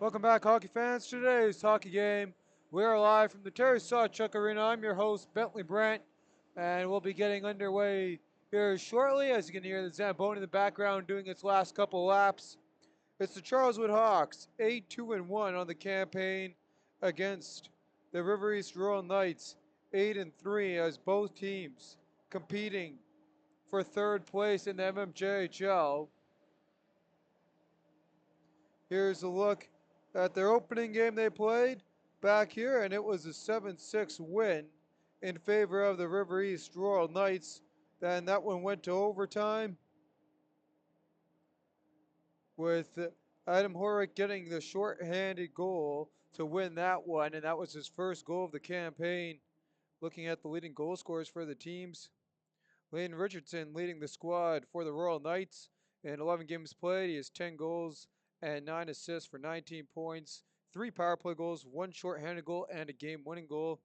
Welcome back, hockey fans. Today's hockey game. We are live from the Terry Sawchuk Arena. I'm your host, Bentley Brent, and we'll be getting underway here shortly. As you can hear the Zamboni in the background doing its last couple laps. It's the Charleswood Hawks, 8-2-1 on the campaign against the River East Royal Knights, 8-3 as both teams competing for third place in the MMJHL. Here's a look at their opening game they played back here, and it was a 7-6 win in favor of the River East Royal Knights. Then that one went to overtime with Adam Horick getting the short-handed goal to win that one, and that was his first goal of the campaign. Looking at the leading goal scorers for the teams, Layden Richardson leading the squad for the Royal Knights. In 11 games played, he has 10 goals and 9 assists for 19 points, 3 power play goals, 1 shorthanded goal, and a game-winning goal.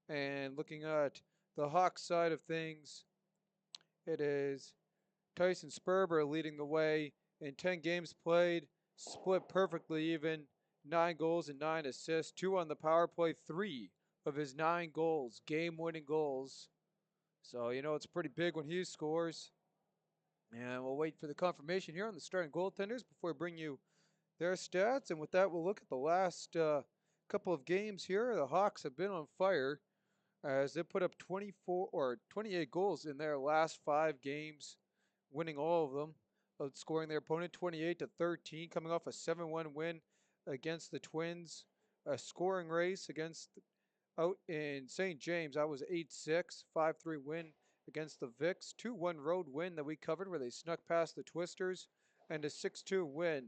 And looking at the Hawks side of things, it is Tyson Sperber leading the way in 10 games played, split perfectly even, 9 goals and 9 assists, 2 on the power play, 3 of his 9 goals, game-winning goals. So, it's pretty big when he scores. And we'll wait for the confirmation here on the starting goaltenders before we bring you their stats. And with that, we'll look at the last couple of games here. The Hawks have been on fire as they put up 24 or 28 goals in their last 5 games, winning all of them, outscoring their opponent 28-13, coming off a 7-1 win against the Twins. A scoring race against out in St. James, I was 8-6, 5-3 win against the Vicks, 2-1 road win that we covered where they snuck past the Twisters, and a 6-2 win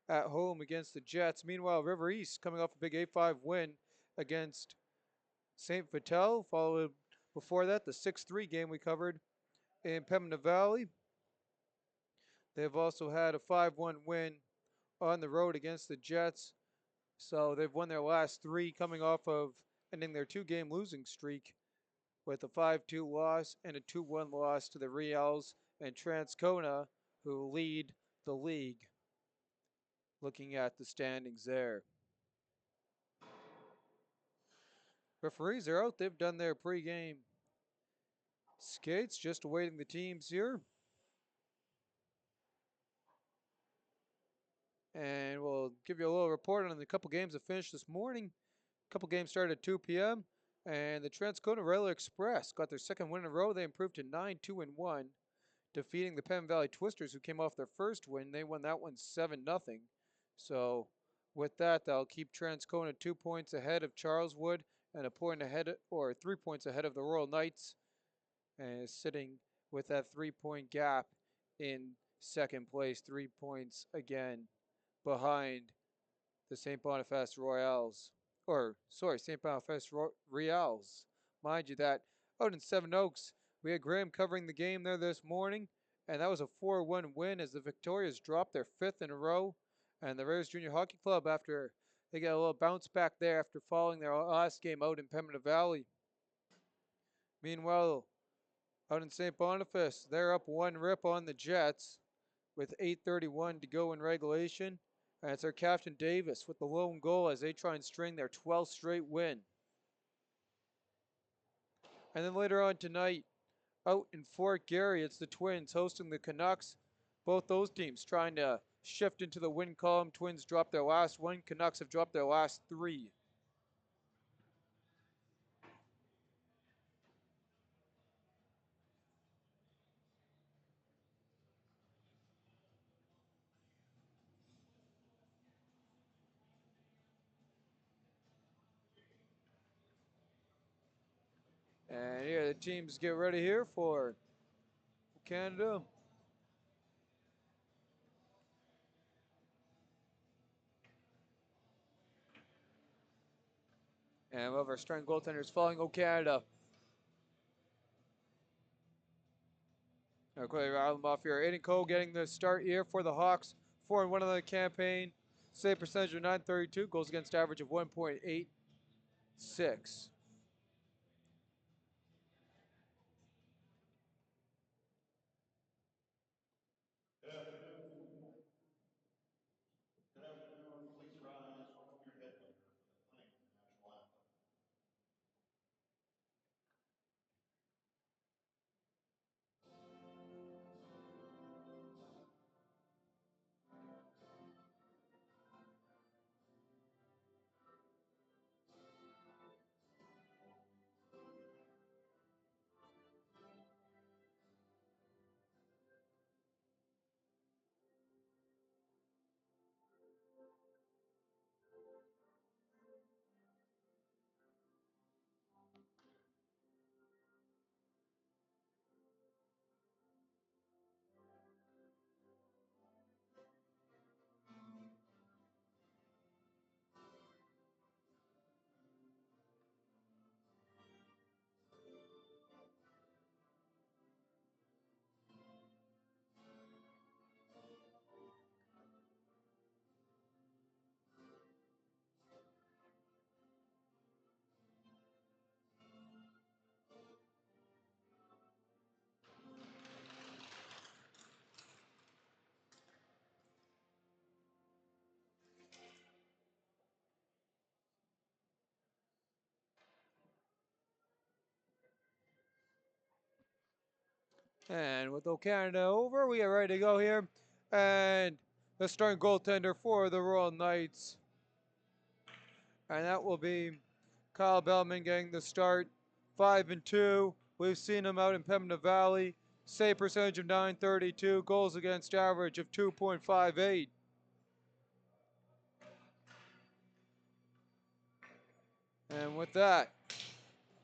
at home against the Jets. Meanwhile, River East coming off a big 8-5 win against St. Vital, followed before that the 6-3 game we covered in Pembina Valley. They've also had a 5-1 win on the road against the Jets. So they've won their last 3, coming off of ending their 2-game losing streak with a 5-2 loss and a 2-1 loss to the Reals and Transcona, who lead the league. Looking at the standings there. Referees are out. They've done their pregame skates, just awaiting the teams here. And we'll give you a little report on the couple games that finished this morning. A couple games started at 2 p.m. And the Transcona Rail Express got their second win in a row. They improved to 9-2-1, defeating the Penn Valley Twisters, who came off their first win. They won that one 7-0. So with that, they'll keep Transcona 2 points ahead of Charleswood and a point ahead, or 3 points ahead of the Royal Knights, and is sitting with that 3-point gap in second place, 3 points again behind the St. Boniface Royals. St. Boniface Reals. Mind you that out in Seven Oaks, we had Graham covering the game there this morning, and that was a 4-1 win as the Victorias dropped their 5th in a row. And the Rares Junior Hockey Club, after they got a little bounce back there after falling their last game out in Pembina Valley. Meanwhile, out in St. Boniface, they're up 1-0 on the Jets with 8:31 to go in regulation. And it's our captain Davis with the lone goal as they try and string their 12th straight win. And then later on tonight, out in Fort Garry, it's the Twins hosting the Canucks. Both those teams trying to shift into the win column. Twins dropped their last one. Canucks have dropped their last 3. And here the teams get ready here for Canada. And one of our starting goaltenders following Canada. Quickly rattle them off here. Aiden Cole getting the start here for the Hawks. 4-1 on the campaign. Save percentage of .932. Goals against average of 1.86. And with O'Canada over, we are ready to go here. And the starting goaltender for the Royal Knights. And that will be Kyle Bellman getting the start. 5-2. We've seen him out in Pembina Valley. Save percentage of .932. Goals against average of 2.58. And with that,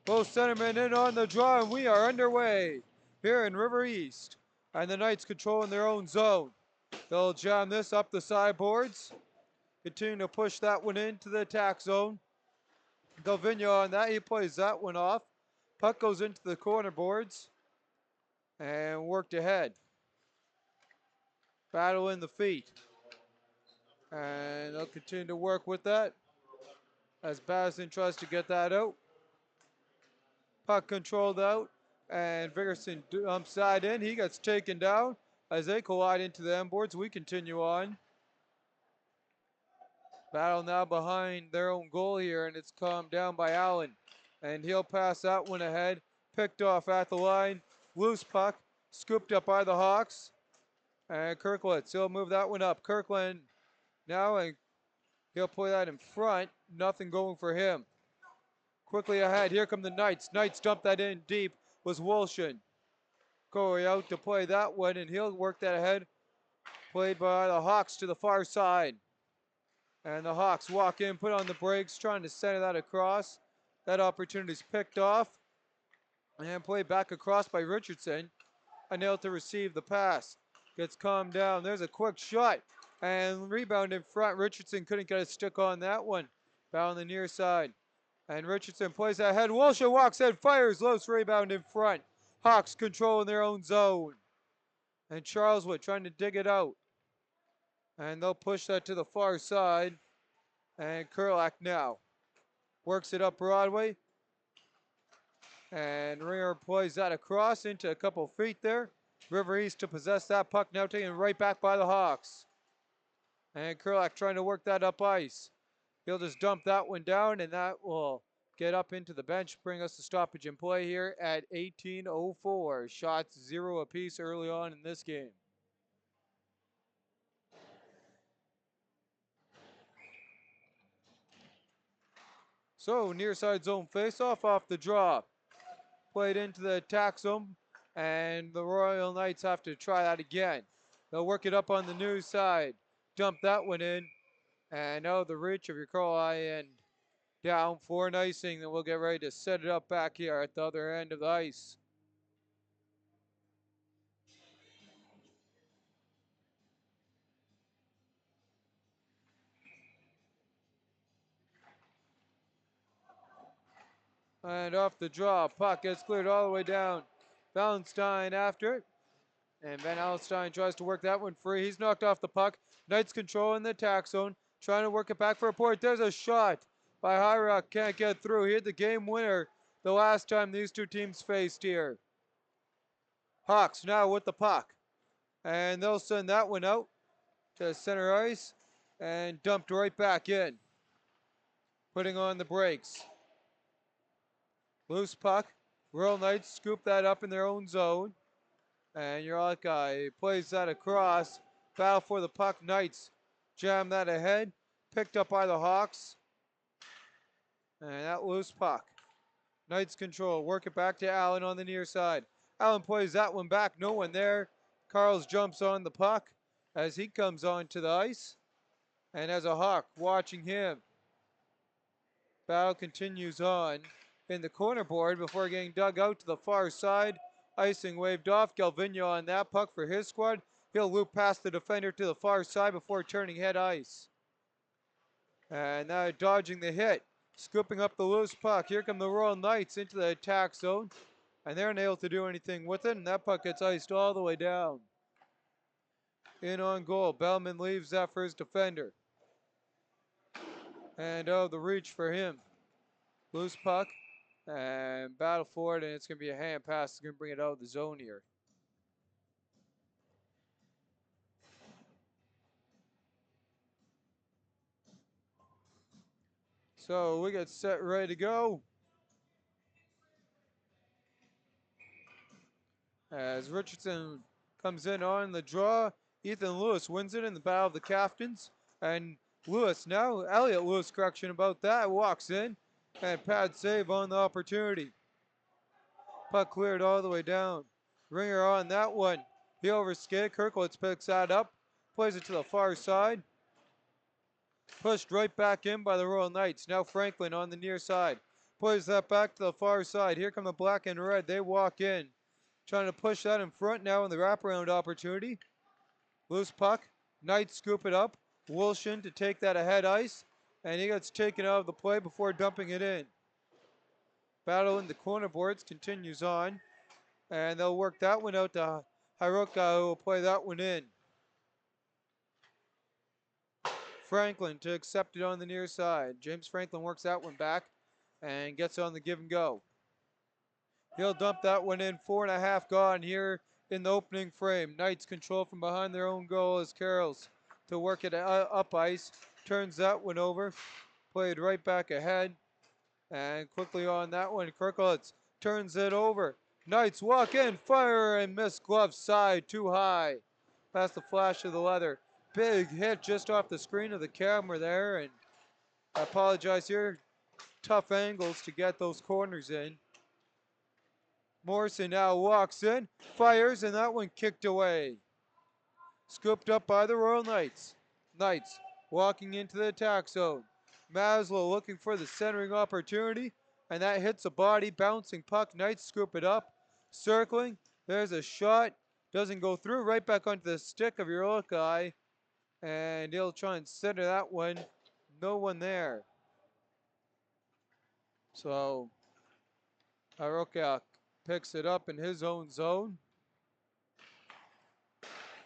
both centermen in on the draw, and we are underway here in River East. And the Knights controlling their own zone. They'll jam this up the sideboards. Continue to push that one into the attack zone. Galvino on that, he plays that one off. Puck goes into the corner boards and worked ahead. Battle in the feet. And they'll continue to work with that as Basson tries to get that out. Puck controlled out, and Vigorson dumps that in. He gets taken down as they collide into the end boards. We continue on. Battle now behind their own goal here, and it's calmed down by Allen. And he'll pass that one ahead. Picked off at the line. Loose puck, scooped up by the Hawks. And Kirkland, he'll move that one up. Kirkland now, and he'll play that in front. Nothing going for him. Quickly ahead, here come the Knights. Knights dump that in deep, was Wolshin. Corey out to play that one, and he'll work that ahead. Played by the Hawks to the far side. And the Hawks walk in, put on the brakes, trying to center that across. That opportunity's picked off. And played back across by Richardson. Unable to receive the pass. Gets calmed down. There's a quick shot. And rebound in front. Richardson couldn't get a stick on that one. Foul on the near side. And Richardson plays ahead. Walsh walks in, fires, loose rebound in front. Hawks controlling their own zone. And Charleswood trying to dig it out. And they'll push that to the far side. And Kurlak now works it up Broadway. And Ringer plays that across into a couple feet there. River East to possess that puck, now taken right back by the Hawks. And Kurlak trying to work that up ice. He'll just dump that one down, and that will get up into the bench, bring us to stoppage in play here at 18:04. Shots 0 apiece early on in this game. So near side zone faceoff off the draw. Played into the attack zone, and the Royal Knights have to try that again. They'll work it up on the new side. Dump that one in. And now the reach of your call and down for an icing. Then we'll get ready to set it up back here at the other end of the ice. And off the draw, puck gets cleared all the way down. Valentine after it. And Van Allenstein tries to work that one free. He's knocked off the puck. Knights controlling the attack zone. Trying to work it back for a point. There's a shot by Hyrock. Can't get through. He hit the game winner the last time these two teams faced here. Hawks now with the puck. And they'll send that one out to center ice. And dumped right back in. Putting on the brakes. Loose puck. Royal Knights scoop that up in their own zone. And Uralka plays that across. Battle for the puck. Knights jam that ahead. Picked up by the Hawks. And that loose puck. Knights control. Work it back to Allen on the near side. Allen plays that one back. No one there. Carls jumps on the puck as he comes onto the ice. And as a Hawk watching him. Battle continues on in the corner board before getting dug out to the far side. Icing waved off. Galvino on that puck for his squad. He'll loop past the defender to the far side before turning head ice. And now dodging the hit. Scooping up the loose puck. Here come the Royal Knights into the attack zone. And they're unable to do anything with it. And that puck gets iced all the way down. In on goal. Bellman leaves that for his defender. And oh, the reach for him. Loose puck. And battle for it. And it's going to be a hand pass. It's going to bring it out of the zone here. So we get set, ready to go. As Richardson comes in on the draw, Ethan Lewis wins it in the battle of the captains. And Lewis now, Elliot Lewis, correction about that, walks in and pad save on the opportunity. Puck cleared all the way down. Ringer on that one. He overskid. Kirkowitz picks that up, plays it to the far side. Pushed right back in by the Royal Knights. Now Franklin on the near side. Plays that back to the far side. Here come the black and red. They walk in. Trying to push that in front now in the wraparound opportunity. Loose puck. Knights scoop it up. Wilson to take that ahead ice. And he gets taken out of the play before dumping it in. Battle in the corner boards continues on. And they'll work that one out to Hiroka, who will play that one in. Franklin to accept it on the near side. James Franklin works that one back and gets on the give and go. He'll dump that one in. 4.5 gone here in the opening frame. Knights control from behind their own goal as Carrolls to work it up ice. Turns that one over. Played right back ahead. And quickly on that one, Kirkowitz turns it over. Knights walk in, fire, and miss glove side too high. Past the flash of the leather. Big hit just off the screen of the camera there. And I apologize here. Tough angles to get those corners in. Morrison now walks in, fires, and that one kicked away. Scooped up by the Royal Knights. Knights walking into the attack zone. Maslow looking for the centering opportunity, and that hits a body, bouncing puck. Knights scoop it up, circling. There's a shot, doesn't go through, right back onto the stick of your guy, and he'll try and center that one. No one there. So Hiroka picks it up in his own zone.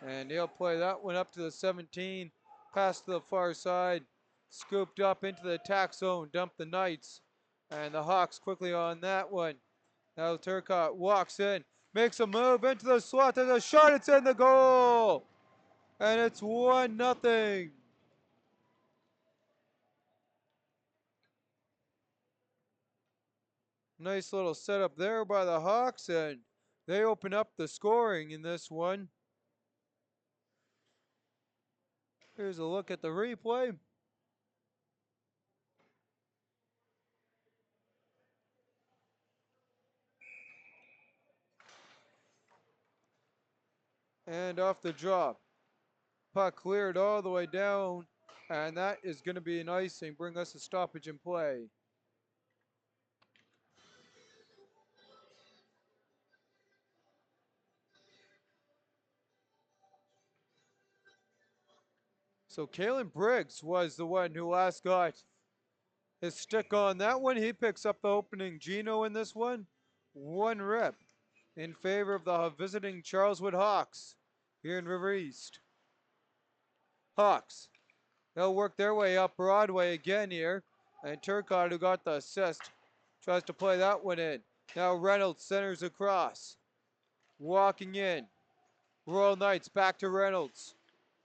And he'll play that one up to the 17, pass to the far side, scooped up into the attack zone, dump the Knights. And the Hawks quickly on that one. Now Turcotte walks in, makes a move into the slot, there's a shot, it's in the goal! And it's 1-0. Nice little setup there by the Hawks, and they open up the scoring in this one. Here's a look at the replay. And off the drop. Puck cleared all the way down, and that is going to be an icing, bring us a stoppage in play. So Kalen Briggs was the one who last got his stick on that one. He picks up the opening Gino in this one. One rip in favor of the visiting Charleswood Hawks here in River East. Hawks, they'll work their way up Broadway again here. And Turcotte, who got the assist, tries to play that one in. Now Reynolds centers across. Walking in. Royal Knights back to Reynolds.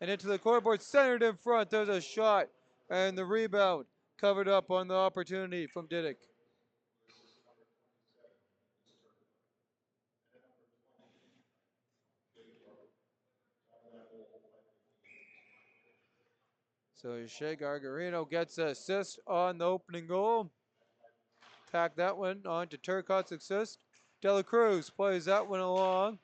And into the scoreboard, centered in front. There's a shot. And the rebound covered up on the opportunity from Didick. So Shea Gargarino gets an assist on the opening goal. Tack that one on to Turcotte's assist. Dela Cruz plays that one along.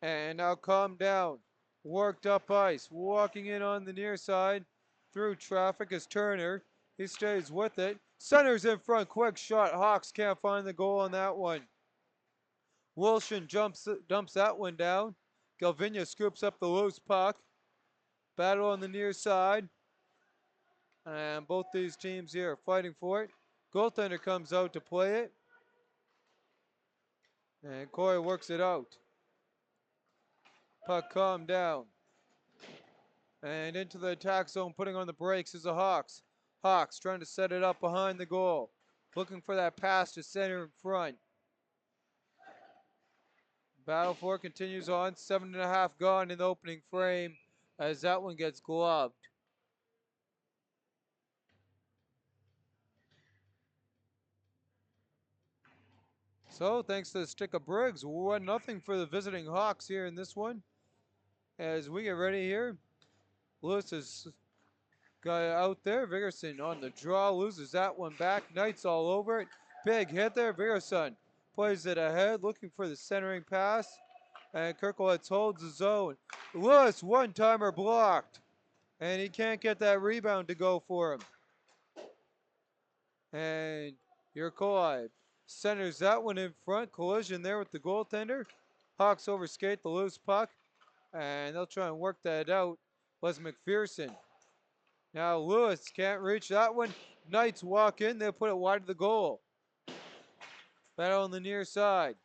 And now calm down. Worked up ice. Walking in on the near side. Through traffic is Turner. He stays with it. Centers in front. Quick shot. Hawks can't find the goal on that one. Wilson dumps that one down. Galvinia scoops up the loose puck. Battle on the near side. And both these teams here are fighting for it. Goaltender comes out to play it. And Corey works it out. Puck calmed down. And into the attack zone, putting on the brakes is the Hawks. Hawks trying to set it up behind the goal. Looking for that pass to center in front. Battle for it continues on. 7.5 gone in the opening frame as that one gets gloved. So thanks to the stick of Briggs, 1-0 for the visiting Hawks here in this one. As we get ready here, Lewis is got out there. Vigorson on the draw, loses that one back. Knights all over it. Big hit there. Vigorson plays it ahead, looking for the centering pass. And Kirkowitz holds his own. Lewis, one-timer blocked. And he can't get that rebound to go for him. And Yurkolai centers that one in front. Collision there with the goaltender. Hawks overskate the loose puck. And they'll try and work that out. Was McPherson. Now Lewis can't reach that one. Knights walk in. They'll put it wide of the goal. Battle on the near side.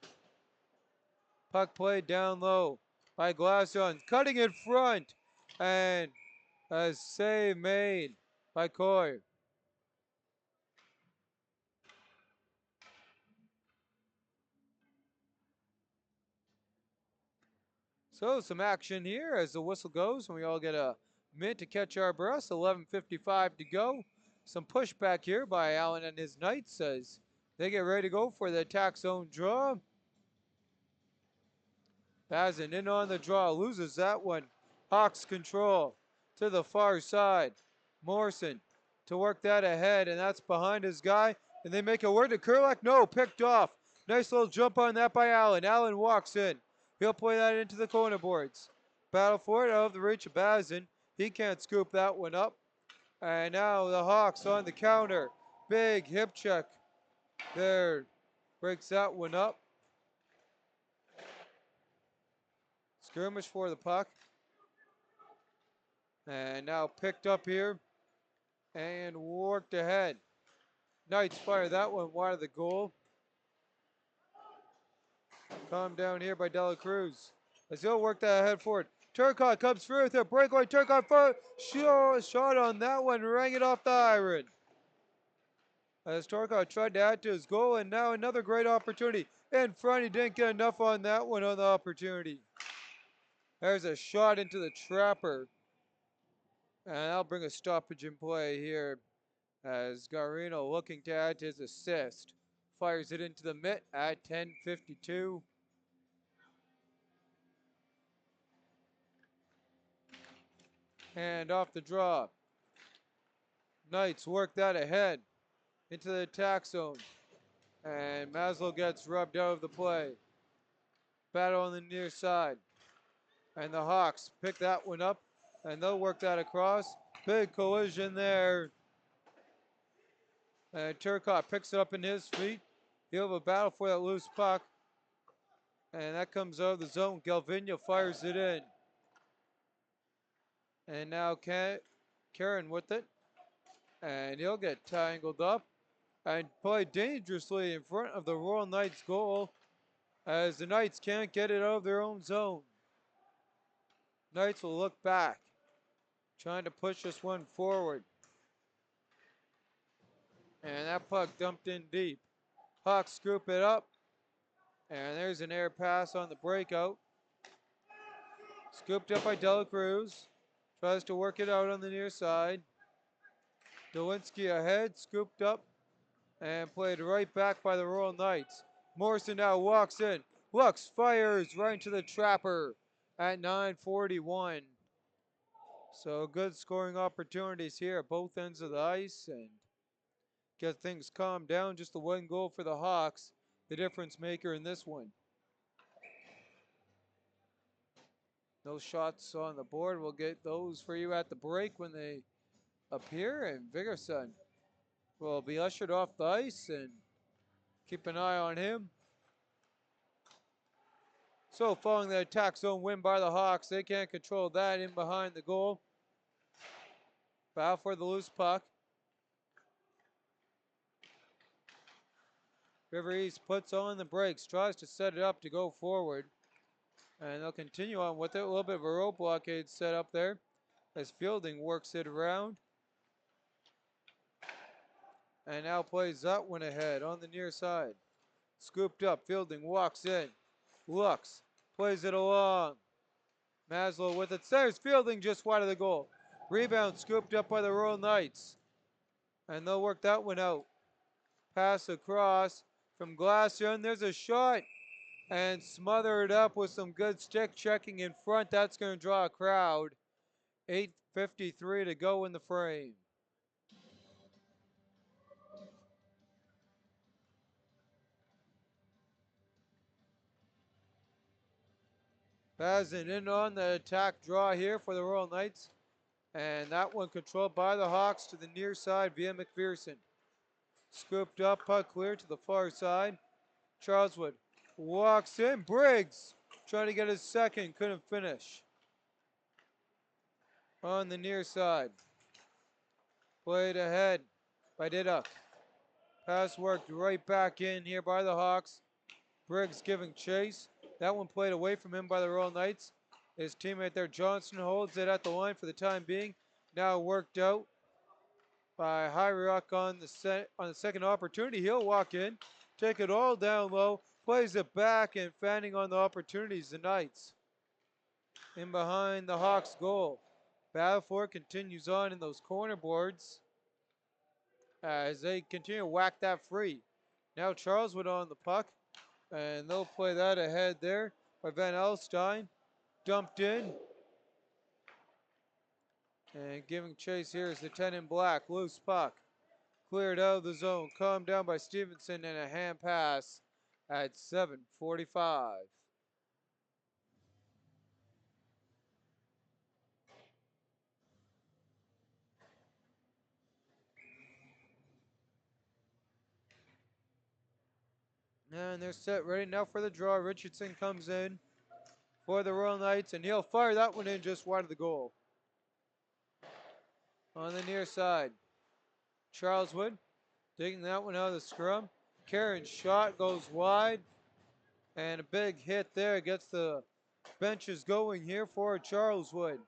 Puck played down low by Glasson. Cutting in front. And a save made by Coy. So some action here as the whistle goes and we all get a minute to catch our breaths. 11:55 to go. Some pushback here by Allen and his Knights as they get ready to go for the attack zone draw. Bazin in on the draw, loses that one. Hawks control to the far side. Morrison to work that ahead, and that's behind his guy. And they make it work to Kurlak. No, picked off. Nice little jump on that by Allen. Allen walks in. He'll play that into the corner boards. Battle for it out of the reach of Bazin. He can't scoop that one up. And now the Hawks on the counter. Big hip check there. Breaks that one up. Skirmish for the puck. And now picked up here and worked ahead. Knights fire that one wide of the goal. Calm down here by Dela Cruz. As he'll work that ahead forward. Turcotte comes through with a breakaway. Turcotte forward. Shot on that one. Rang it off the iron. As Turcotte tried to add to his goal, and now another great opportunity. In front, he didn't get enough on that one on the opportunity. There's a shot into the trapper. And that'll bring a stoppage in play here as Garino looking to add to his assist. Fires it into the mitt at 10:52. And off the draw. Knights work that ahead into the attack zone. And Maslow gets rubbed out of the play. Battle on the near side. And the Hawks pick that one up. And they'll work that across. Big collision there. And Turcotte picks it up in his feet. He'll have a battle for that loose puck. And that comes out of the zone. Galvinia fires it in. And now Karen with it. And he'll get tangled up. And play dangerously in front of the Royal Knights goal. As the Knights can't get it out of their own zone. Knights will look back. Trying to push this one forward. And that puck dumped in deep. Hawks scoop it up. And there's an air pass on the breakout. Scooped up by Dela Cruz. Tries to work it out on the near side. Dolinsky ahead, scooped up. And played right back by the Royal Knights. Morrison now walks in. Looks, fires right into the trapper at 9:41. So good scoring opportunities here at both ends of the ice. And get things calmed down. Just the one goal for the Hawks. The difference maker in this one. No shots on the board. We'll get those for you at the break when they appear. And Vigorson will be ushered off the ice and keep an eye on him. So following the attack zone win by the Hawks, they can't control that in behind the goal. Foul for the loose puck. River East puts on the brakes, tries to set it up to go forward. And they'll continue on with it. A little bit of a rope blockade set up there as Fielding works it around. And now plays that one ahead on the near side. Scooped up, Fielding walks in, looks, plays it along. Maslow with it, there's Fielding just wide of the goal. Rebound scooped up by the Royal Knights. And they'll work that one out. Pass across from Glacier. There's a shot and smother it up with some good stick checking in front. That's going to draw a crowd. 8:53 to go in the frame. Bazin in on the attack draw here for the Royal Knights. And that one controlled by the Hawks to the near side via McPherson. Scooped up, puck clear to the far side. Charleswood walks in. Briggs trying to get his second, couldn't finish. On the near side. Played ahead by Diduck. Pass worked right back in here by the Hawks. Briggs giving chase. That one played away from him by the Royal Knights. His teammate there, Johnson, holds it at the line for the time being. Now worked out by Hyrock on the second opportunity. He'll walk in, take it all down low, plays it back, and fanning on the opportunities, the Knights. In behind the Hawks' goal. Battleford continues on in those corner boards as they continue to whack that free. Now Charleswood on the puck, and they'll play that ahead there by Van Elstein. Dumped in. And giving chase here is the 10 in black. Loose puck. Cleared out of the zone. Calmed down by Stevenson and a hand pass at 7:45. And they're set ready now for the draw. Richardson comes in for the Royal Knights, and he'll fire that one in just wide of the goal. On the near side, Charleswood digging that one out of the scrum. Karen's shot goes wide, and a big hit there gets the benches going here for Charleswood.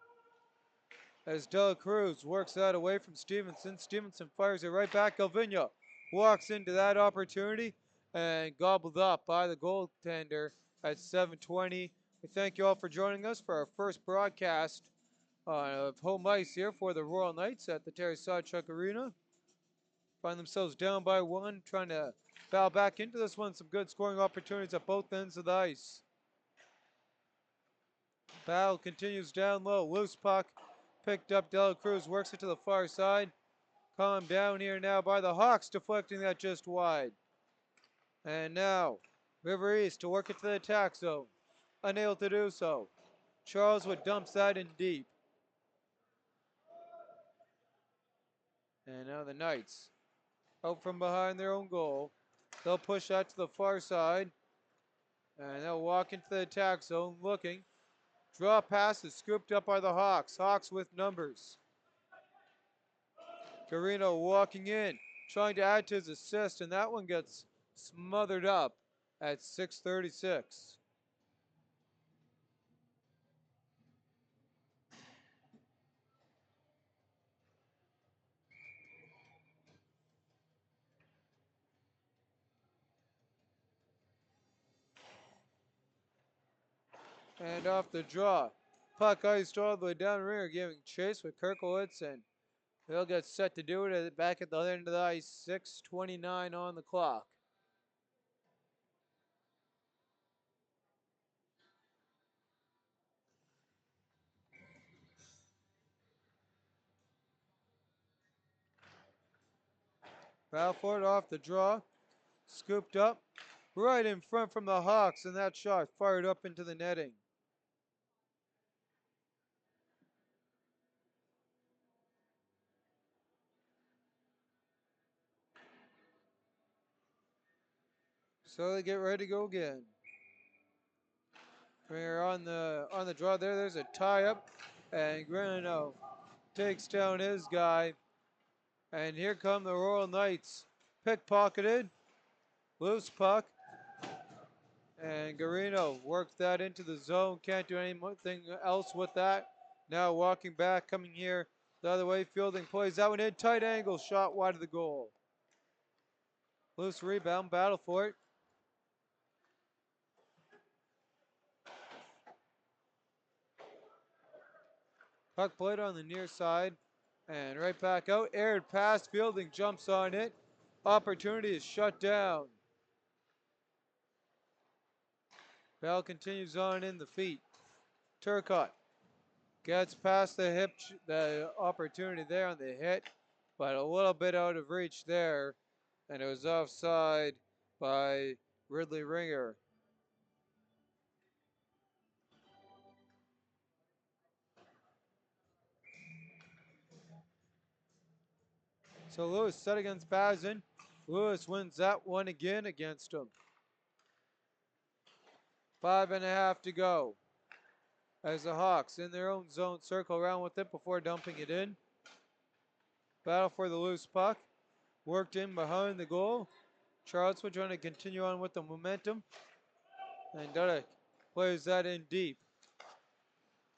As Dela Cruz works that away from Stevenson. Stevenson fires it right back. Galvinia walks into that opportunity and gobbled up by the goaltender at 7:20. We thank you all for joining us for our first broadcast of home ice here for the Royal Knights at the Terry Sawchuk Arena. Find themselves down by one, trying to foul back into this one. Some good scoring opportunities at both ends of the ice. Battle continues down low. Loose puck picked up. Dela Cruz works it to the far side. Calmed down here now by the Hawks, deflecting that just wide. And now River East to work it to the attack zone. Unable to do so. Charleswood dumps that in deep. And now the Knights out from behind their own goal. They'll push that to the far side. And they'll walk into the attack zone looking. Draw pass is scooped up by the Hawks. Hawks with numbers. Carino walking in, trying to add to his assist, and that one gets smothered up at 6:36. And off the draw. Puck iced all the way down the ringer, giving chase with Kirkowitz, and they'll get set to do it back at the other end of the ice. 6:29 on the clock. Balfour off the draw. Scooped up right in front from the Hawks, and that shot fired up into the netting. So they get ready to go again. We're on the draw there. There's a tie up, and Granino takes down his guy. And here come the Royal Knights. Pickpocketed. Loose puck. And Garino works that into the zone. Can't do anything else with that. Now walking back, coming here the other way. Fielding plays that one in. Tight angle. Shot wide of the goal. Loose rebound. Battle for it. Puck played on the near side. And right back out. Aired pass. Fielding jumps on it. Opportunity is shut down. Bell continues on in the feet. Turcotte gets past the hip, the opportunity there on the hit, but a little bit out of reach there, and it was offside by Ridley Ringer. So Lewis set against Bazin. Lewis wins that one again against him. 5.5 to go. As the Hawks in their own zone circle around with it before dumping it in. Battle for the loose puck. Worked in behind the goal. Charleswood trying to continue on with the momentum. And Dudek plays that in deep.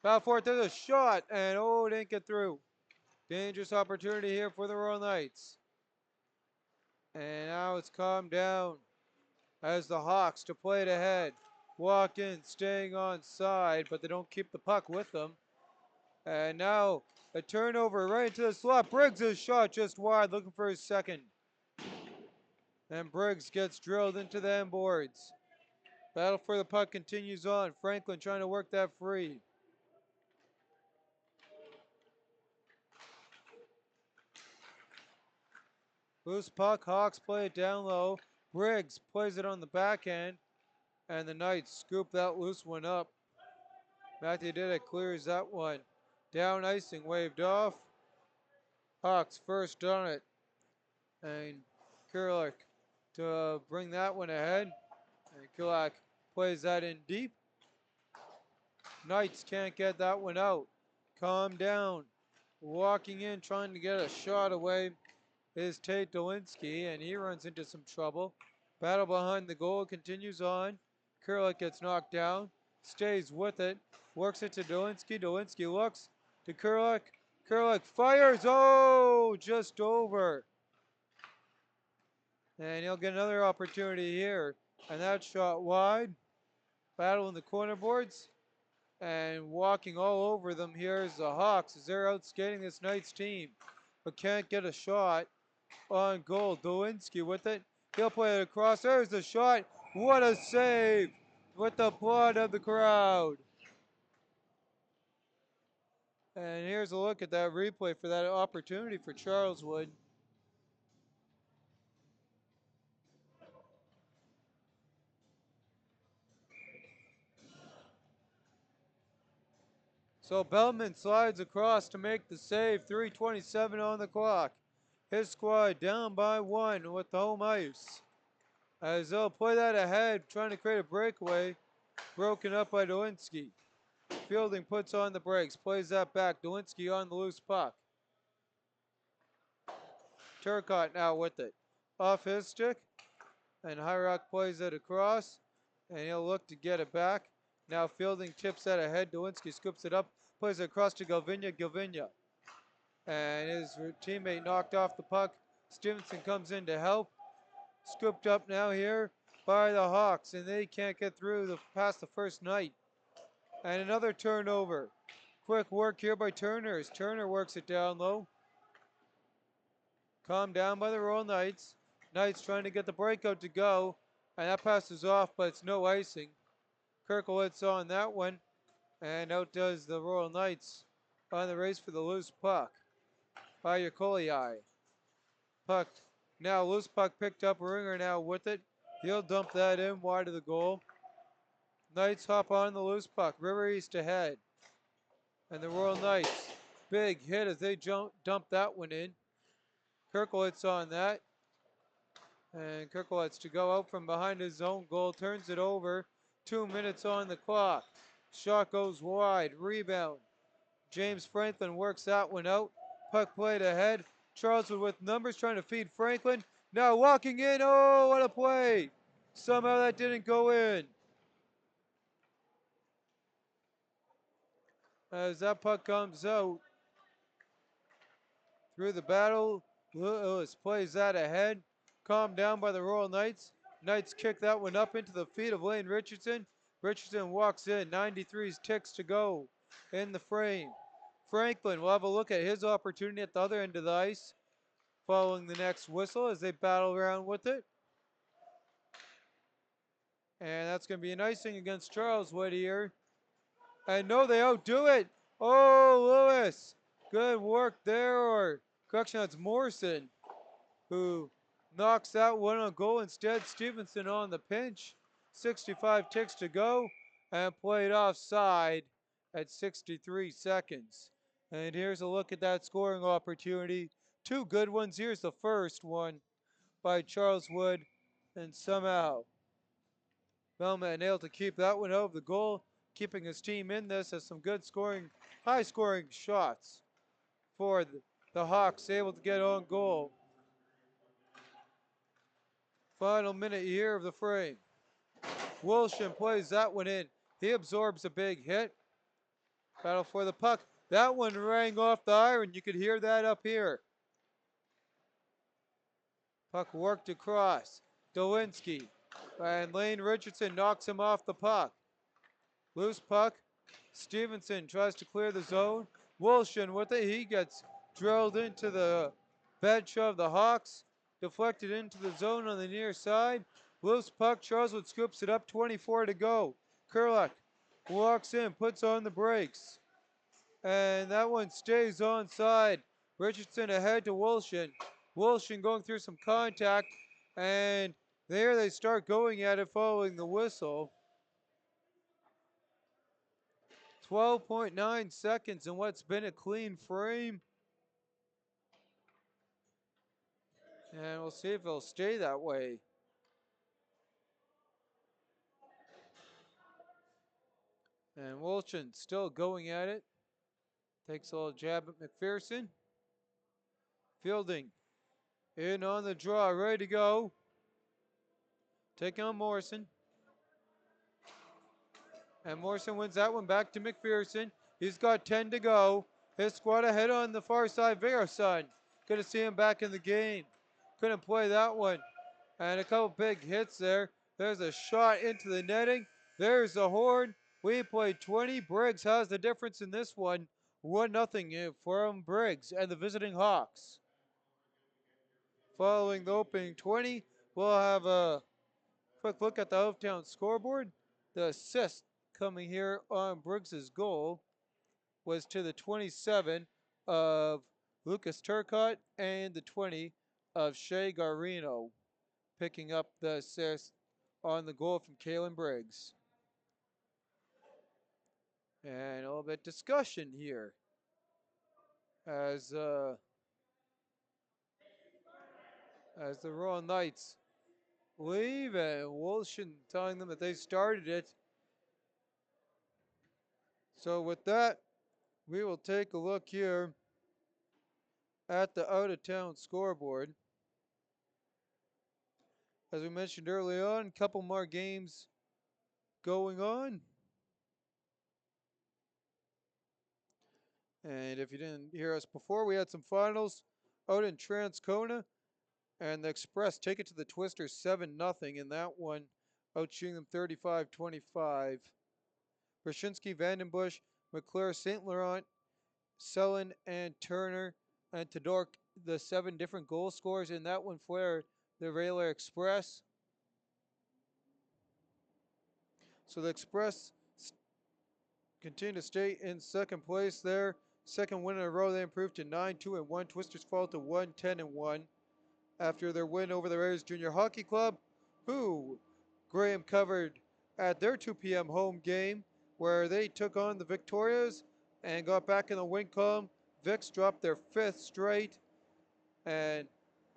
Battle for it, there's a shot, and oh, didn't get through. Dangerous opportunity here for the Royal Knights. And now it's calmed down as the Hawks to play it ahead. Walk in, staying on side, but they don't keep the puck with them. And now a turnover right into the slot. Briggs' shot just wide, looking for his second. And Briggs gets drilled into the end boards. Battle for the puck continues on. Franklin trying to work that free. Loose puck, Hawks play it down low. Briggs plays it on the backhand, and the Knights scoop that loose one up. Matthew Diddick clears that one. Down icing, waved off. Hawks first on it. And Kurlik to bring that one ahead. And Kulak plays that in deep. Knights can't get that one out. Calm down. Walking in, trying to get a shot away is Tate Dolinsky, and he runs into some trouble. Battle behind the goal continues on. Kurlik gets knocked down, stays with it, works it to Dolinsky. Dolinsky looks to Kurlik. Kurlik fires, oh, just over. And he'll get another opportunity here. And that shot wide. Battle in the corner boards. And walking all over them here is the Hawks as they're out skating this Knights team. But can't get a shot on goal. Dolinsky with it. He'll play it across. There's the shot. What a save with the applaud of the crowd. And here's a look at that replay for that opportunity for Charleswood. So Bellman slides across to make the save. 3:27 on the clock. His squad down by 1 with home ice. As they'll play that ahead, trying to create a breakaway. Broken up by Dolinsky. Fielding puts on the brakes, plays that back. Dolinsky on the loose puck. Turcotte now with it. Off his stick. And Hyrock plays it across. And he'll look to get it back. Now Fielding tips that ahead. Dolinsky scoops it up. Plays it across to Galvinia. Galvinia. And his teammate knocked off the puck. Stevenson comes in to help. Scooped up now here by the Hawks. And they can't get through past the first Knight. And another turnover. Quick work here by Turner as Turner works it down low. Calmed down by the Royal Knights. Knights trying to get the breakout to go. And that passes off, but it's no icing. Kirkowitz on that one. And outdoes the Royal Knights on the race for the loose puck by Yakolii. Puck. Now loose puck picked up. Ringer now with it. He'll dump that in wide of the goal. Knights hop on the loose puck. River East ahead. And the Royal Knights. Big hit as they dump that one in. Kirkowitz on that. And Kirkowitz to go out from behind his own goal. Turns it over. 2 minutes on the clock. Shot goes wide. Rebound. James Franklin works that one out. Puck played ahead. Charleswood with numbers trying to feed Franklin. Now walking in. Oh, what a play. Somehow that didn't go in. As that puck comes out through the battle, Lewis plays that ahead. Calmed down by the Royal Knights. Knights kick that one up into the feet of Lane Richardson. Richardson walks in. 93 ticks to go in the frame. Franklin will have a look at his opportunity at the other end of the ice following the next whistle as they battle around with it. And that's going to be an icing against Charleswood here. And no, they outdo it. Oh, Lewis. Good work there. Or, correction, that's Morrison who knocks that one on goal. Instead, Stevenson on the pinch. 65 ticks to go and played offside at 63 seconds. And here's a look at that scoring opportunity. Two good ones. Here's the first one by Charleswood, and somehow Belmont able to keep that one out of the goal, keeping his team in this as some good scoring, high scoring shots for the Hawks, able to get on goal. Final minute here of the frame. Wilson plays that one in. He absorbs a big hit. Battle for the puck. That one rang off the iron. You could hear that up here. Puck worked across. Dolinsky. And Lane Richardson knocks him off the puck. Loose puck. Stevenson tries to clear the zone. Wilson with it. He gets drilled into the bench of the Hawks. Deflected into the zone on the near side. Loose puck. Charleswood scoops it up. 24 to go. Kurlak walks in, puts on the brakes. And that one stays onside. Richardson ahead to Wilson. Wilson going through some contact. And there they start going at it following the whistle. 12.9 seconds in what's been a clean frame. And we'll see if it'll stay that way. And Wilson still going at it. Takes a little jab at McPherson. Fielding in on the draw, ready to go. Taking on Morrison. And Morrison wins that one back to McPherson. He's got 10 to go. His squad ahead on the far side. Vigorson. Good to see him back in the game. Couldn't play that one. And a couple big hits there. There's a shot into the netting. There's the horn. We played 20. Briggs has the difference in this one. 1-0 from Briggs and the visiting Hawks. Following the opening 20, we'll have a quick look at the out-of-town scoreboard. The assist coming here on Briggs's goal was to the 27 of Lucas Turcotte and the 20 of Shea Garino, picking up the assist on the goal from Kalen Briggs. And a little bit discussion here as the Royal Knights leave, and Wilson telling them that they started it. So with that, we will take a look here at the out-of-town scoreboard. As we mentioned early on, a couple more games going on. And if you didn't hear us before, we had some finals out in Transcona. And the Express take it to the Twisters 7-0 in that one, out shooting them 35-25. Brzezinski, Vandenbush, McClure, St. Laurent, Sullen, and Turner, and Todork, the 7 different goal scorers in that one for the Rayleigh Express. So the Express continue to stay in second place there. Second win in a row, they improved to 9-2-1. Twisters fall to 1-10-1 after their win over the Raiders Junior Hockey Club, who Graham covered at their 2 p.m. home game, where they took on the Victorias and got back in the win column. Vicks dropped their 5th straight, and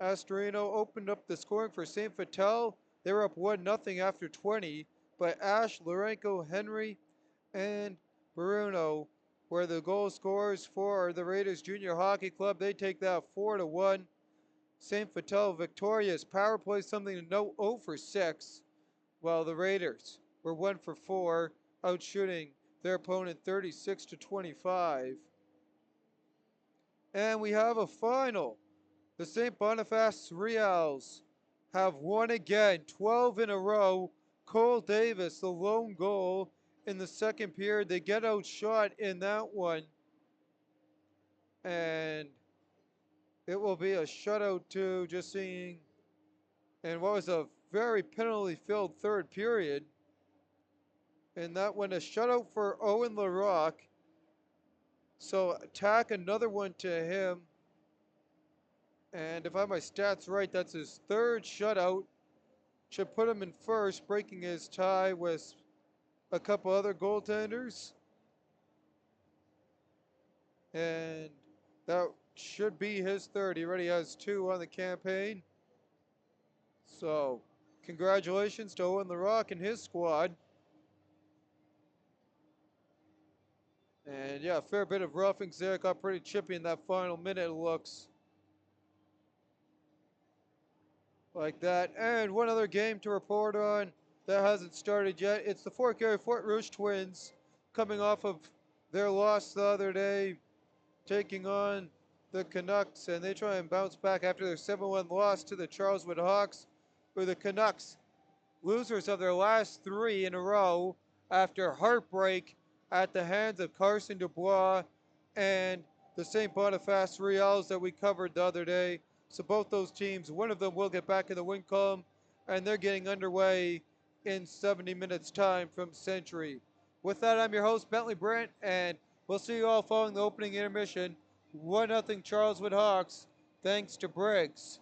Astorino opened up the scoring for St. Vital. They were up 1-0 after 20, but Ash, Lorenko, Henry, and Bruno were the goal scorers for the Raiders Junior Hockey Club. They take that 4-1. St. Vital victorious. Power play something to note, 0 for 6, while the Raiders were 1 for 4, outshooting their opponent 36-25. And we have a final. The St. Boniface Reals have won again, 12 in a row. Cole Davis, the lone goal in the second period. They get outshot in that one. And it will be a shutout too, just seeing. And what was a very penalty-filled third period. And that went a shutout for Owen LaRocque. So tack another one to him. And if I have my stats right, that's his third shutout. Should put him in first, breaking his tie with a couple other goaltenders. And that should be his third. He already has 2 on the campaign. So congratulations to Owen LaRocque and his squad. And yeah, a fair bit of roughings there. Got pretty chippy in that final minute, it looks like that. And one other game to report on that hasn't started yet. It's the Fort Garry Fort Rouge Twins coming off of their loss the other day, taking on the Canucks, and they try and bounce back after their 7-1 loss to the Charleswood Hawks, where the Canucks, losers of their last 3 in a row after heartbreak at the hands of Carson Dubois and the St. Boniface Reals that we covered the other day. So both those teams, one of them will get back in the win column, and they're getting underway in 70 minutes time from Century. With that, I'm your host, Bentley Brent, and we'll see you all following the opening intermission. 1-0 Charleswood Hawks, thanks to Briggs.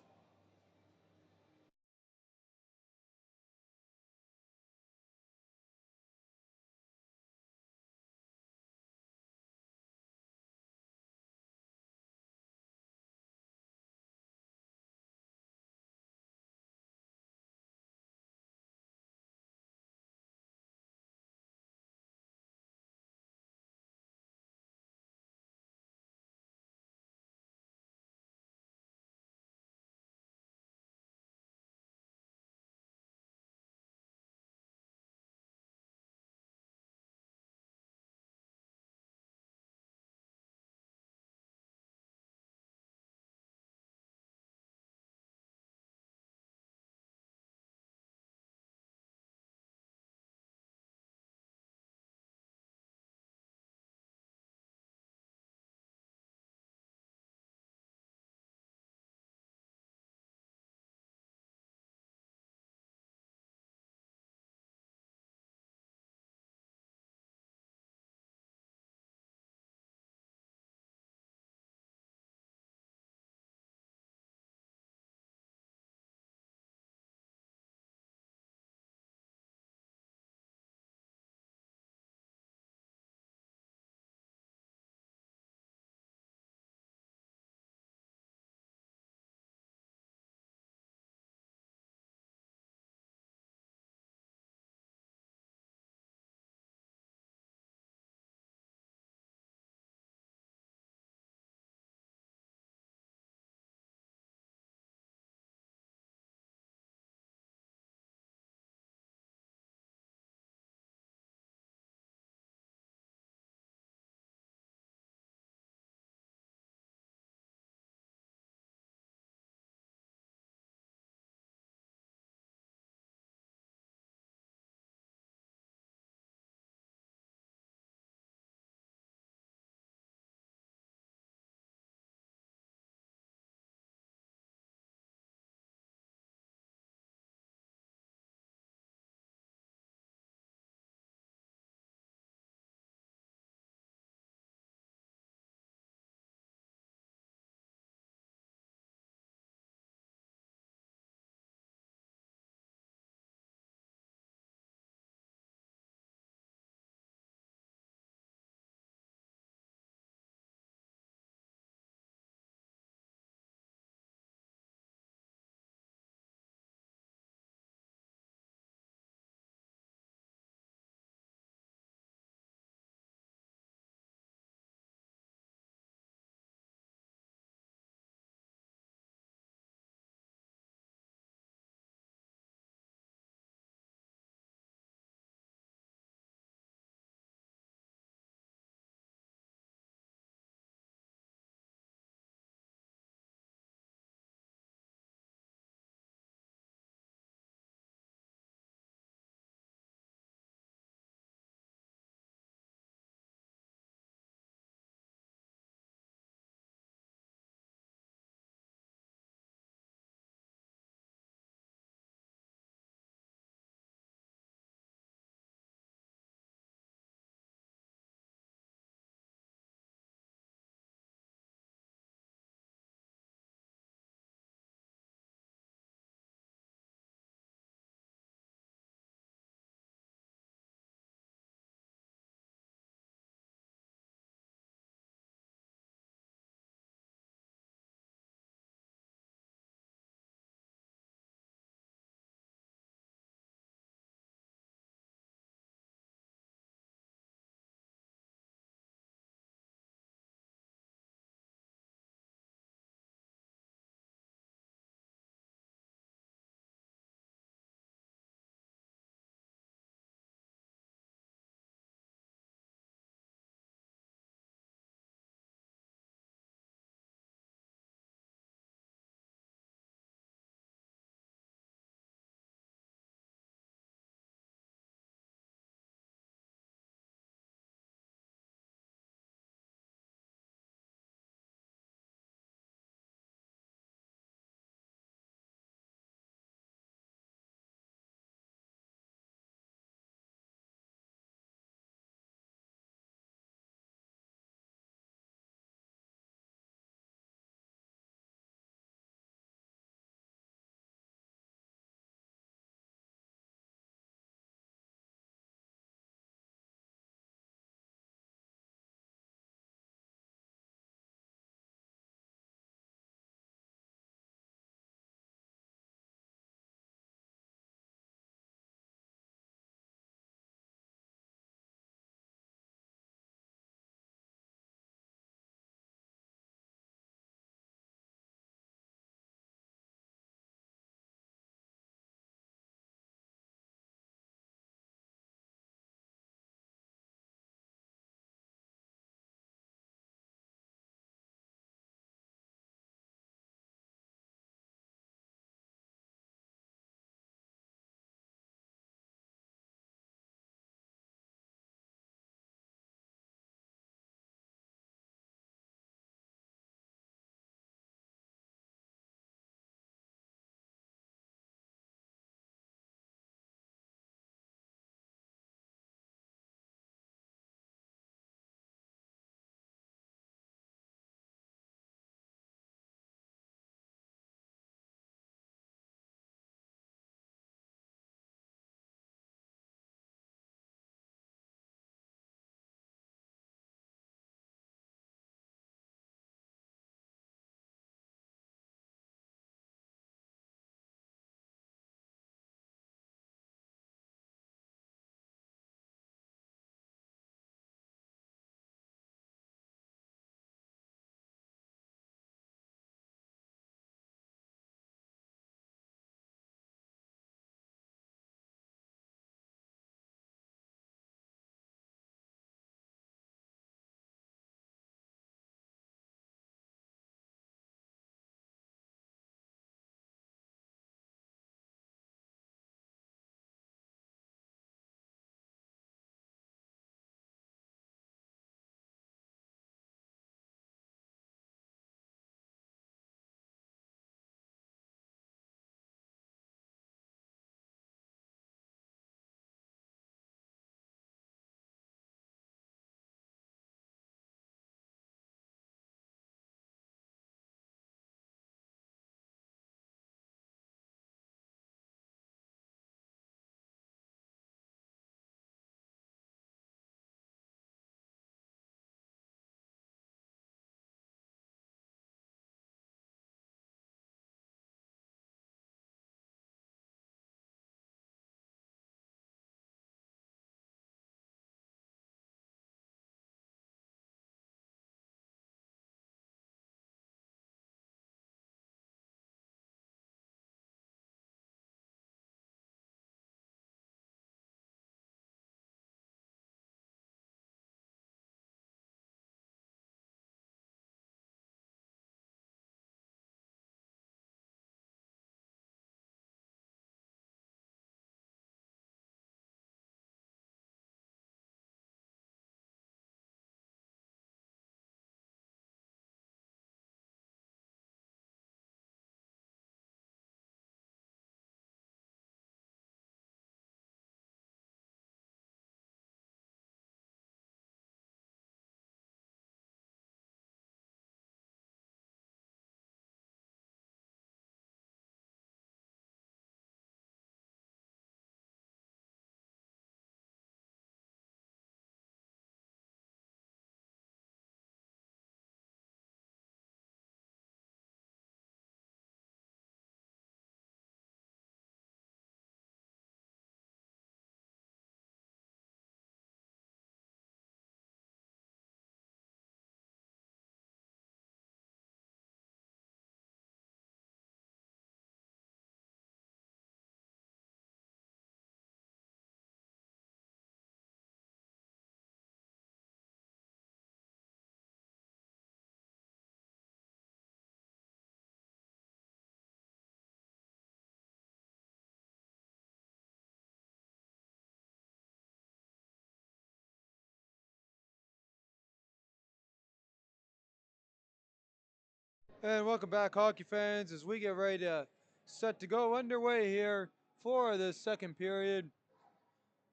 And welcome back, hockey fans, as we get ready to set to go underway here for this second period.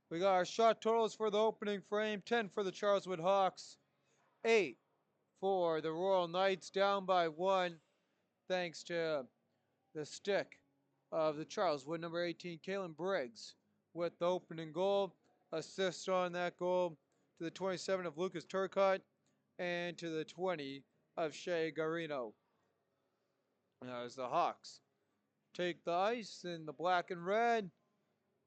We got our shot totals for the opening frame: 10 for the Charleswood Hawks, 8 for the Royal Knights, down by 1 thanks to the stick of the Charleswood number 18, Kalen Briggs, with the opening goal. Assist on that goal to the 27 of Lucas Turcotte and to the 20 of Shea Garino. As the Hawks take the ice in the black and red,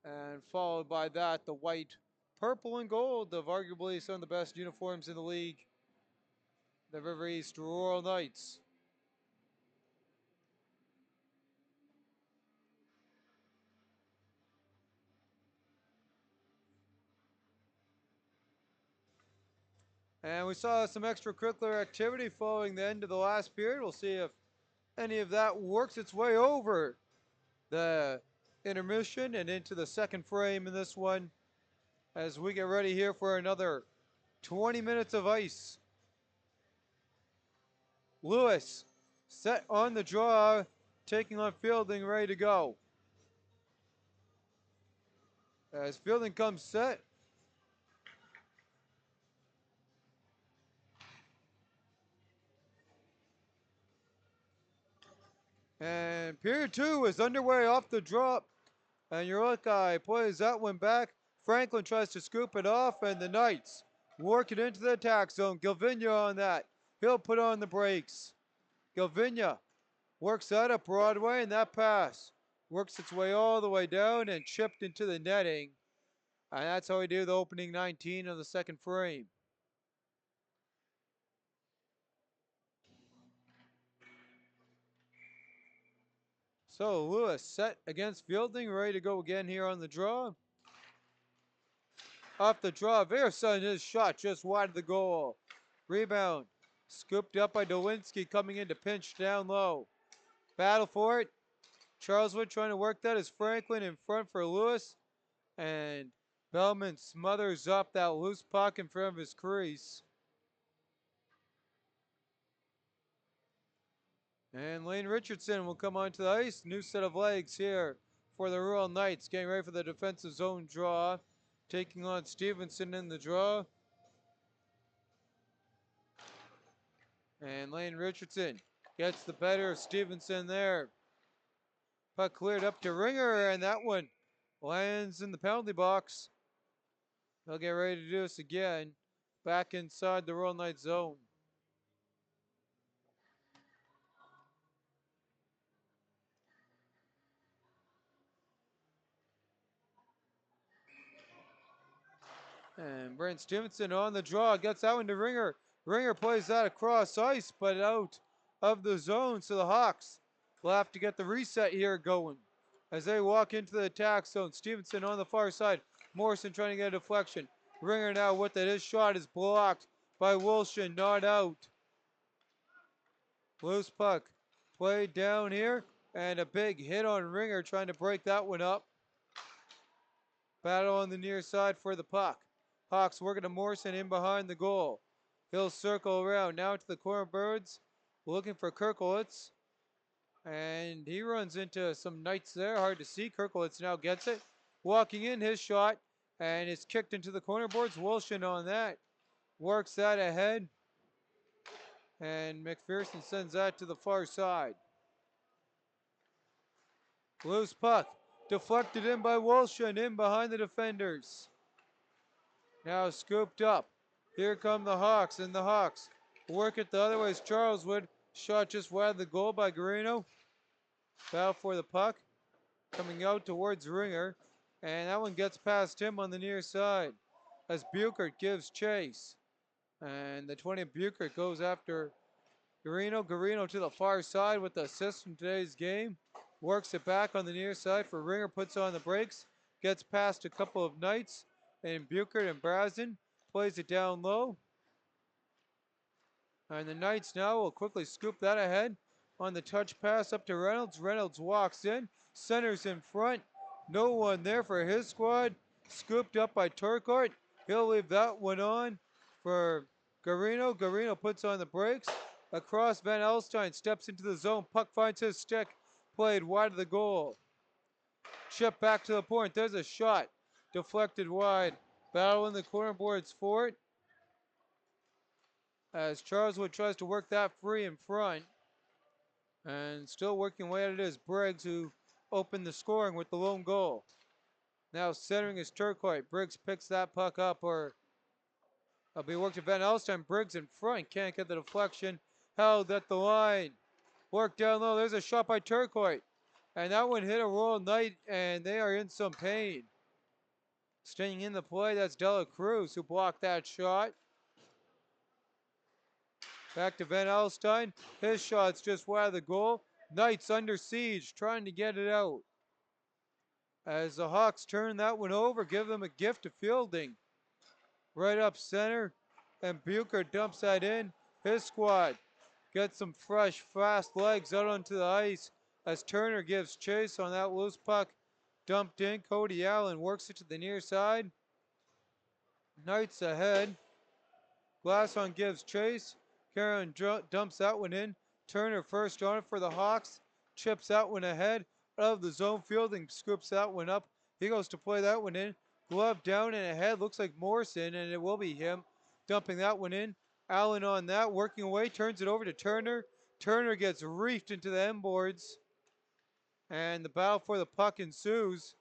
and followed by that the white, purple, and gold of arguably some of the best uniforms in the league, the River East Royal Knights. And we saw some extracurricular activity following the end of the last period. We'll see if any of that works its way over the intermission and into the second frame in this one, as we get ready here for another 20 minutes of ice. Lewis set on the draw, taking on Fielding, ready to go. As Fielding comes set, and period 2 is underway off the drop, and Urlikai plays that one back. Franklin tries to scoop it off, and the Knights work it into the attack zone. Gilvinia on that. He'll put on the brakes. Gilvinia works that up Broadway, and that pass works its way all the way down and chipped into the netting. And that's how we do the opening 19 of the second frame. So Lewis set against Fielding, ready to go again here on the draw. Off the draw, Verson, his shot just wide of the goal. Rebound, scooped up by Dowinski, coming in to pinch down low. Battle for it. Charleswood trying to work that as Franklin in front for Lewis. And Bellman smothers up that loose puck in front of his crease. And Lane Richardson will come onto the ice. New set of legs here for the Royal Knights, getting ready for the defensive zone draw. Taking on Stevenson in the draw. And Lane Richardson gets the better of Stevenson there. Puck cleared up to Ringer, and that one lands in the penalty box. They'll get ready to do this again, back inside the Royal Knights zone. And Brent Stevenson on the draw, gets that one to Ringer. Ringer plays that across ice, but out of the zone, so the Hawks will have to get the reset here going as they walk into the attack zone. Stevenson on the far side. Morrison trying to get a deflection. Ringer now with it. His shot is blocked by Wilson, not out. Loose puck played down here, and a big hit on Ringer trying to break that one up. Battle on the near side for the puck. Hawks working to Morrison in behind the goal. He'll circle around now to the corner birds, looking for Kirkowitz. And he runs into some Knights there, hard to see. Kirkowitz now gets it. Walking in, his shot, and it's kicked into the corner boards. Wilson on that. Works that ahead. And McPherson sends that to the far side. Loose puck. Deflected in by Wilson, in behind the defenders. Now scooped up. Here come the Hawks, and the Hawks work it the other way as Charleswood. Shot just wide of the goal by Garino. Battle for the puck. Coming out towards Ringer. And that one gets past him on the near side as Buchert gives chase. And the 20 of Buchert goes after Garino. Garino to the far side with the assist from today's game. Works it back on the near side for Ringer, puts on the brakes. Gets past a couple of Knights. And Buchert and Brazen plays it down low. And the Knights now will quickly scoop that ahead on the touch pass up to Reynolds. Reynolds walks in, centers in front. No one there for his squad. Scooped up by Turcotte. He'll leave that one on for Garino. Garino puts on the brakes. Across, Van Alstyne steps into the zone. Puck finds his stick. Played wide of the goal. Chip back to the point. There's a shot. Deflected wide. Battle in the corner boards for it. As Charleswood tries to work that free in front. And still working away at it is Briggs, who opened the scoring with the lone goal. Now centering is Turcotte. Briggs picks that puck up, or it'll be worked to Van Alstyne. Briggs in front. Can't get the deflection. Held at the line. Work down low. There's a shot by Turcotte. And that one hit a Royal Knight, and they are in some pain. Staying in the play, that's Dela Cruz who blocked that shot. Back to Van Alstyne. His shot's just wide of the goal. Knights under siege, trying to get it out. As the Hawks turn that one over, give them a gift to fielding. Right up center, and Bucher dumps that in. His squad gets some fresh, fast legs out onto the ice as Turner gives chase on that loose puck. Dumped in, Cody Allen works it to the near side. Knights ahead. Glasson gives chase. Caron dumps that one in. Turner first on it for the Hawks. Chips that one ahead of the zone. Fielding scoops that one up. He goes to play that one in. Glove down and ahead. Looks like Morrison, and it will be him dumping that one in. Allen on that, working away. Turns it over to Turner. Turner gets reefed into the end boards. And the battle for the puck ensues.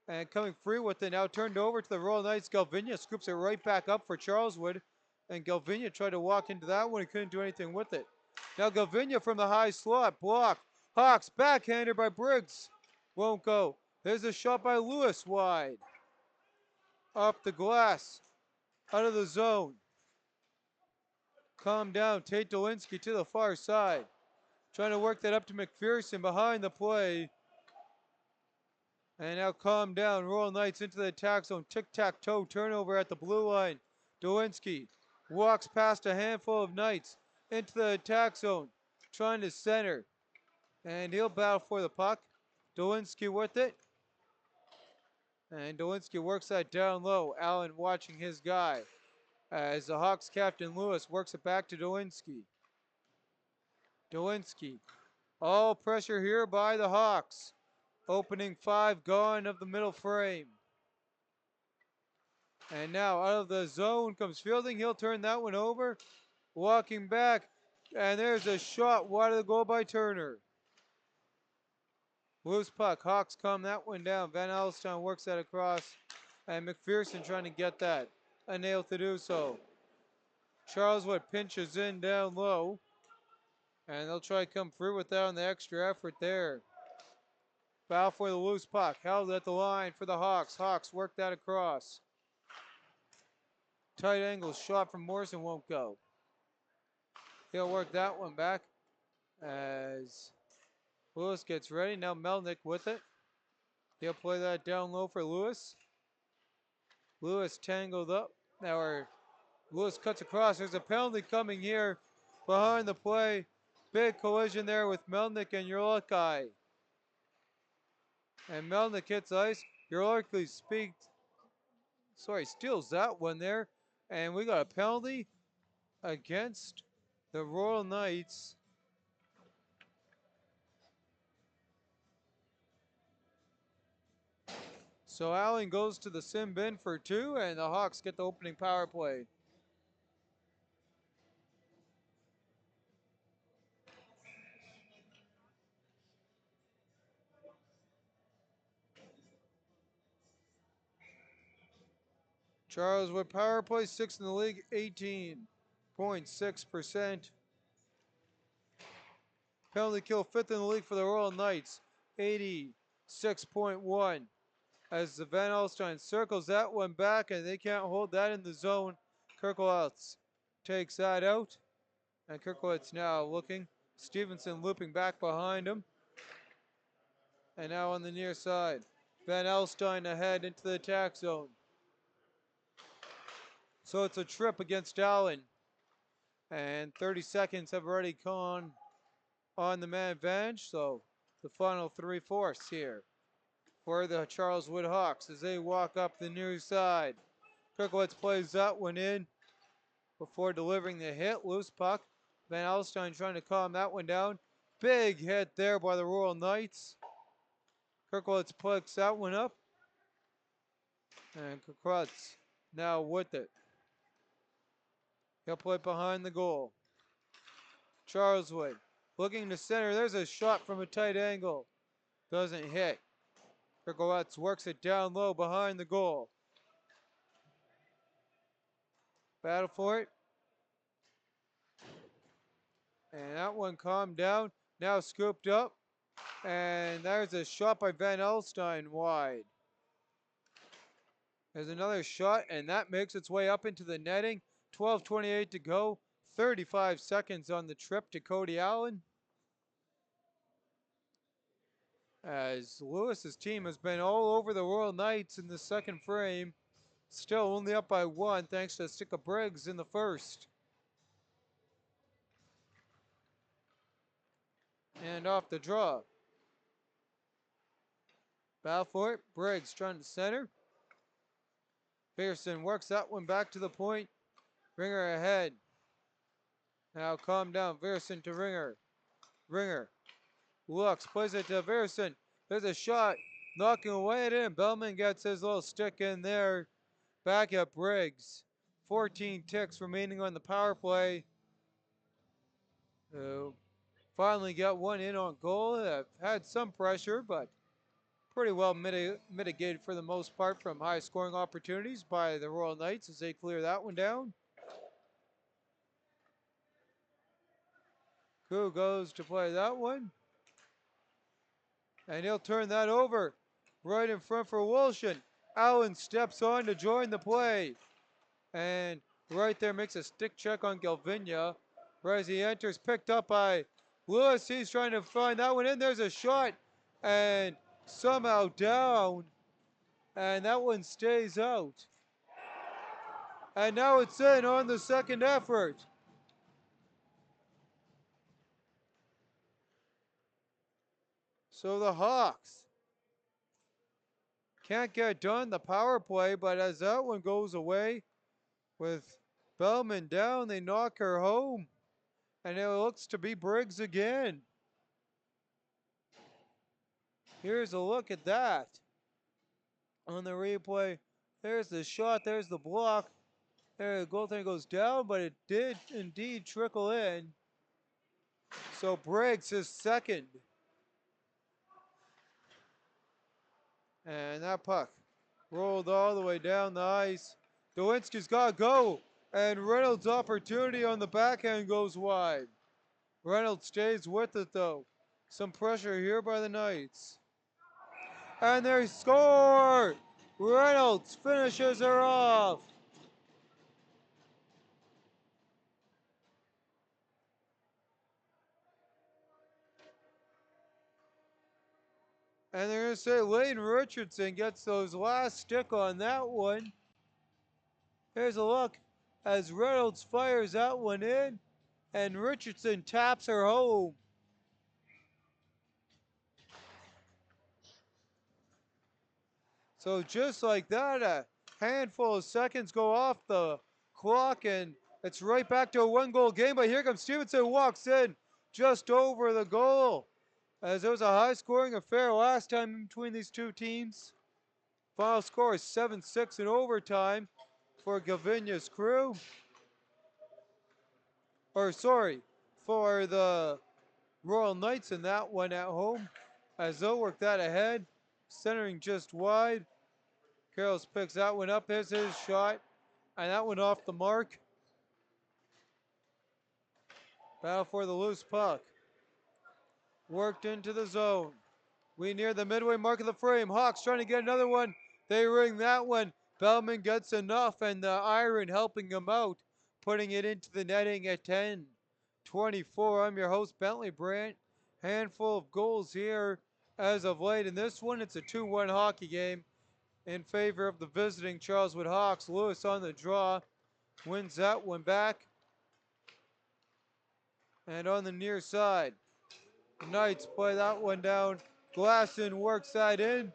And coming free with it now turned over to the Royal Knights. Galvinia scoops it right back up for Charleswood. And Galvinia tried to walk into that one. He couldn't do anything with it. Now Galvinia from the high slot. Block. Hawks backhander by Briggs. Won't go. There's a shot by Lewis wide. Off the glass. Out of the zone. Calm down. Tate Dolinski to the far side. Trying to work that up to McPherson behind the play. And now calm down. Royal Knights into the attack zone. Tic-tac-toe turnover at the blue line. Dolinski walks past a handful of Knights into the attack zone. Trying to center. And he'll battle for the puck. Dolinski with it. And Dolinski works that down low. Allen watching his guy. As the Hawks captain Lewis works it back to Dolinski. Dolinski. All pressure here by the Hawks. Opening 5 gone of the middle frame. And now out of the zone comes Fielding. He'll turn that one over. Walking back. And there's a shot wide of the goal by Turner. Loose puck. Hawks calm that one down. Van Alstyne works that across. And McPherson trying to get that. Unable to do so. Charleswood pinches in down low. And they'll try to come through with that on the extra effort there. Foul for the loose puck. Held at the line for the Hawks. Hawks work that across. Tight angle shot from Morrison won't go. He'll work that one back as Lewis gets ready. Now Melnick with it. He'll play that down low for Lewis. Lewis tangled up. Now Lewis cuts across. There's a penalty coming here behind the play. Big collision there with Melnick and Urlakai. And Melnick hits ice. Urlakai steals that one there. And we got a penalty against the Royal Knights. So Allen goes to the sim bin for 2, and the Hawks get the opening power play. Charleswood power play, 6th in the league, 18.6%. Penalty kill, 5th in the league for the Royal Knights, 86.1. As the Van Alstyne circles that one back, and they can't hold that in the zone. Kirkowitz takes that out. And Kirkowitz now looking. Stevenson looping back behind him. And now on the near side. Van Alstyne ahead into the attack zone. So it's a trip against Allen. And 30 seconds have already gone on the man advantage. So the final 3/4 here for the Charleswood Hawks as they walk up the near side. Kirkowitz plays that one in before delivering the hit. Loose puck. Van Alstyne trying to calm that one down. Big hit there by the Royal Knights. Kerkowitz picks that one up. And Kerkowitz now with it. He'll play behind the goal. Charleswood looking to center. There's a shot from a tight angle. Doesn't hit. Kerkowitz works it down low behind the goal. Battle for it. And that one calmed down. Now scooped up. And there's a shot by Van Alstyne wide. There's another shot, and that makes its way up into the netting. 12:28 to go. 35 seconds on the trip to Cody Allen. As Lewis's team has been all over the Royal Knights in the second frame. Still only up by one thanks to a stick of Briggs in the first. And off the draw. Battle for it. Briggs trying to center. Pearson works that one back to the point. Ringer ahead. Now calm down. Pearson to Ringer. Ringer looks, plays it to Pearson. There's a shot. Knocking away at him. Bellman gets his little stick in there. Back at Briggs. 14 ticks remaining on the power play. Finally got one in on goal. Had some pressure, but pretty well mitigated for the most part from high scoring opportunities by the Royal Knights as they clear that one down. Koo goes to play that one. And he'll turn that over right in front for Wilson. Allen steps on to join the play. And right there makes a stick check on Galvinia. Right as he enters, picked up by Lewis. He's trying to find that one in. There's a shot. And somehow down. And that one stays out. And now it's in on the second effort. So the Hawks can't get done the power play, but as that one goes away with Bellman down, they knock her home. And it looks to be Briggs again. Here's a look at that. On the replay, there's the shot, there's the block. There, the goaltender goes down, but it did indeed trickle in. So Briggs is second. And that puck rolled all the way down the ice. Dowinski's got to go. And Reynolds' opportunity on the backhand goes wide. Reynolds stays with it though. Some pressure here by the Knights. And they score! Reynolds finishes her off. And they're going to say Layton Richardson gets those last stick on that one. Here's a look as Reynolds fires that one in. And Richardson taps her home. So just like that, a handful of seconds go off the clock, and it's right back to a one-goal game. But here comes Stevenson, walks in just over the goal. As there was a high-scoring affair last time in between these two teams. Final score is 7-6 in overtime for Galvinia's crew. Or sorry, for the Royal Knights in that one at home. As they'll work that ahead, centering just wide. Carroll picks that one up. There's his shot. And that one off the mark. Battle for the loose puck. Worked into the zone. We near the midway mark of the frame. Hawks trying to get another one. They ring that one. Bellman gets enough, and the iron helping him out, putting it into the netting at 10-24. I'm your host, Bentley Brandt. Handful of goals here as of late. In this one, it's a 2-1 hockey game in favor of the visiting Charleswood Hawks. Lewis on the draw, wins that one back. And on the near side, the Knights play that one down. Glasson works that in,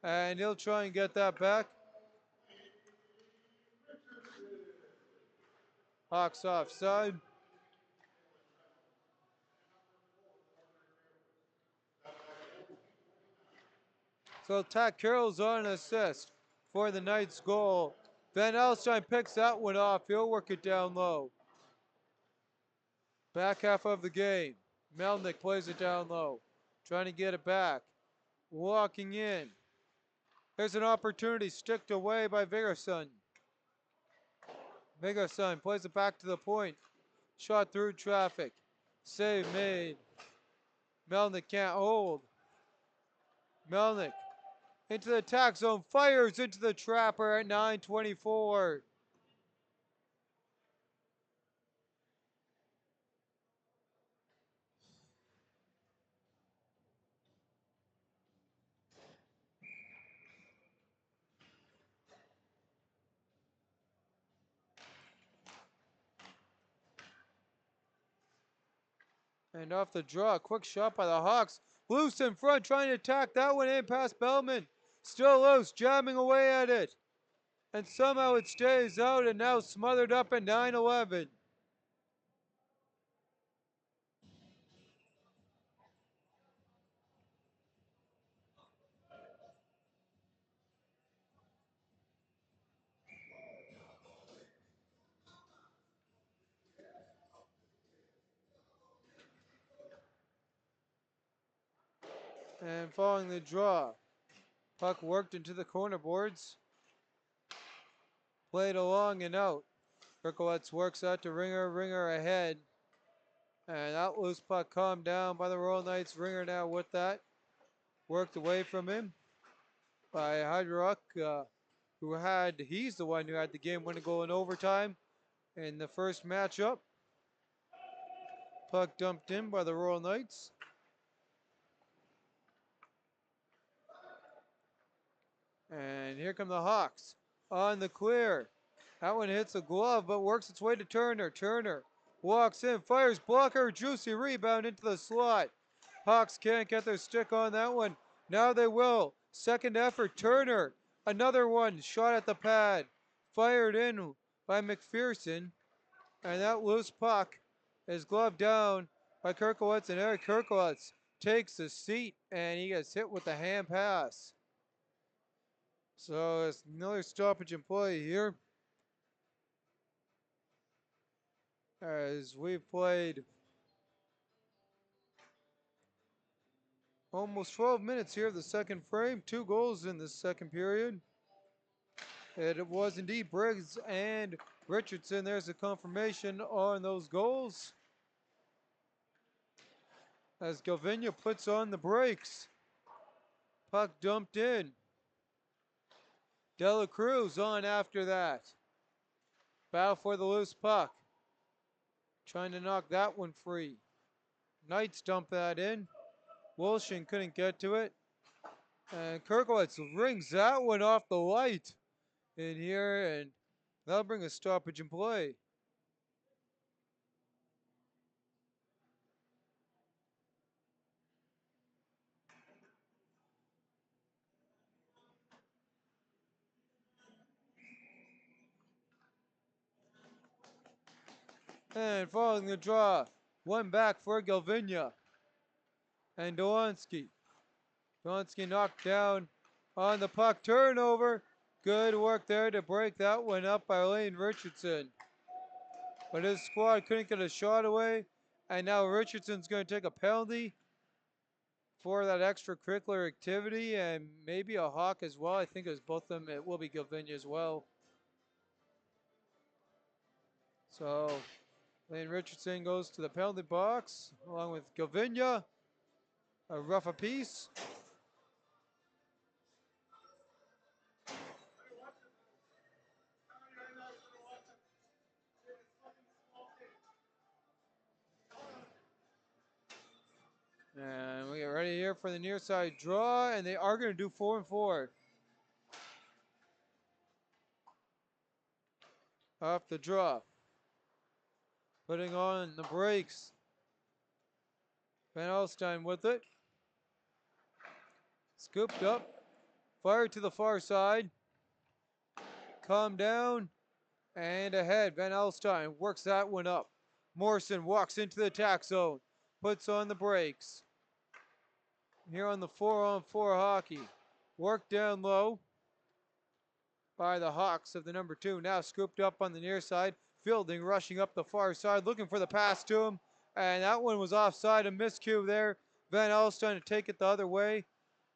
and he'll try and get that back. Hawks offside. So Tad Carroll's on an assist for the Knights goal. Van Alstyne picks that one off. He'll work it down low. Back half of the game. Melnick plays it down low. Trying to get it back. Walking in. There's an opportunity. Sticked away by Vigorson. Vigorson plays it back to the point. Shot through traffic. Save made. Melnick can't hold. Melnick into the attack zone. Fires into the trapper at 9:24. And off the draw, quick shot by the Hawks. Loose in front, trying to attack that one in past Bellman. Still loose, jamming away at it. And somehow it stays out and now smothered up at 9:11. And following the draw, puck worked into the corner boards. Played along and out. Kirkowitz works out to Ringer, Ringer ahead. And that loose puck calmed down by the Royal Knights. Ringer now with that. Worked away from him by Hydrock, he's the one who had the game-winning goal in overtime in the first matchup. Puck dumped in by the Royal Knights. And here come the Hawks on the clear. That one hits a glove, but works its way to Turner. Turner walks in, fires blocker, juicy rebound into the slot. Hawks can't get their stick on that one. Now they will. Second effort, Turner. Another one, shot at the pad. Fired in by McPherson. And that loose puck is gloved down by Kirkowitz, and Eric Kirkowitz takes a seat, and he gets hit with the hand pass. So it's another stoppage in play here. As we've played almost 12 minutes here of the second frame. 2 goals in the second period. It was indeed Briggs and Richardson. There's a confirmation on those goals. As Galvinia puts on the brakes. Puck dumped in. Dela Cruz on after that. Battle for the loose puck. Trying to knock that one free. Knights dump that in. Wilshin couldn't get to it. And Kirkowitz rings that one off the light in here, and that'll bring a stoppage in play. And following the draw, one back for Galvinia. And Dolanski. Dolanski knocked down on the puck. Turnover. Good work there to break that one up by Lane Richardson. But his squad couldn't get a shot away. And now Richardson's going to take a penalty for that extracurricular activity and maybe a Hawk as well. I think it was both of them. It will be Galvinia as well. So Lane Richardson goes to the penalty box along with Galvinia. A rough apiece. And we get ready here for the near side draw, and they are going to do 4-4. Off the draw. Putting on the brakes. Van Alstyne with it. Scooped up. Fired to the far side. Calm down. And ahead. Van Alstyne works that one up. Morrison walks into the attack zone. Puts on the brakes. Here on the 4-on-4 hockey. Work down low by the Hawks of the number 2. Now scooped up on the near side. Fielding rushing up the far side, looking for the pass to him. And that one was offside, a miscue there. Van Alstyne to take it the other way.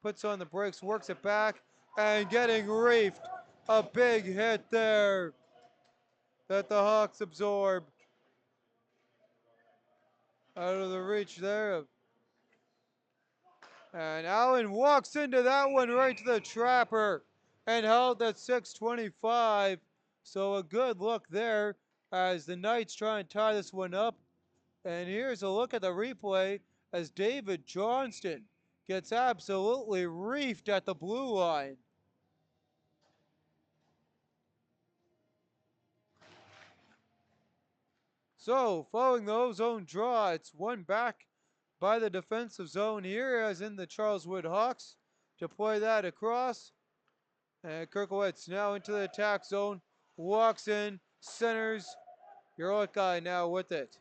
Puts on the brakes, works it back, and getting reefed. A big hit there that the Hawks absorb. Out of the reach there. And Allen walks into that one right to the trapper and held at 6:25. So a good look there as the Knights try and tie this one up. And here's a look at the replay as David Johnston gets absolutely reefed at the blue line. So following the O-zone draw, it's one back by the defensive zone here as in the Charleswood Hawks to play that across. And Kerkowitz now into the attack zone, walks in, centers. Uralkai now with it.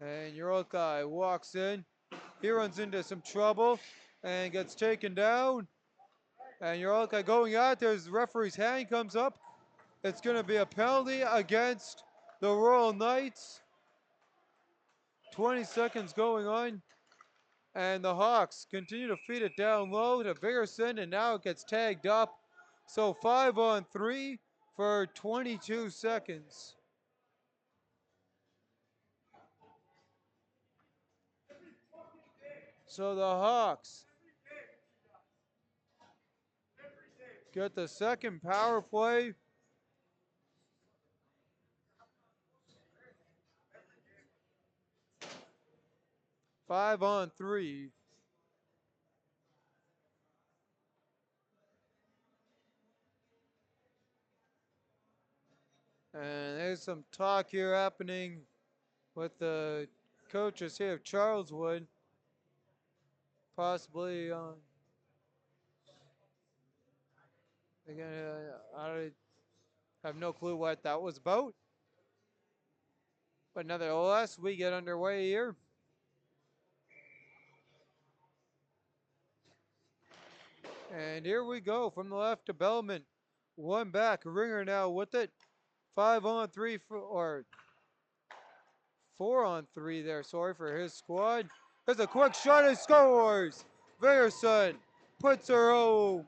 And Uralkai walks in. He runs into some trouble and gets taken down. And Uralkai going out there as the referee's hand comes up. It's going to be a penalty against the Royal Knights. 20 seconds going on. And the Hawks continue to feed it down low to Vigorson, and now it gets tagged up. So 5-on-3 for 22 seconds. So the Hawks get the second power play. Five on three. And there's some talk here happening with the coaches here of Charleswood. Possibly again, I have no clue what that was about. But nevertheless, we get underway here. And here we go from the left to Bellman. One back, Ringer now with it. 5-on-3 or 4-on-3 there, sorry, for his squad. There's a quick shot and scores. Vigorson puts her home.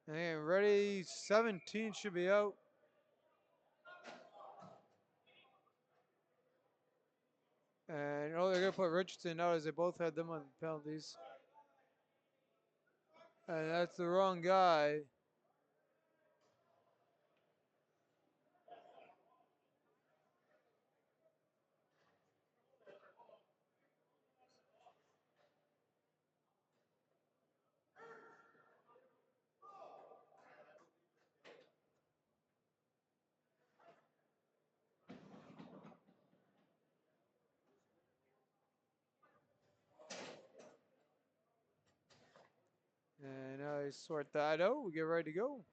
And ready, 17 should be out. And they're going to put Richardson out as they both had them on penalties. And that's the wrong guy. And I sort that out. We get ready to go.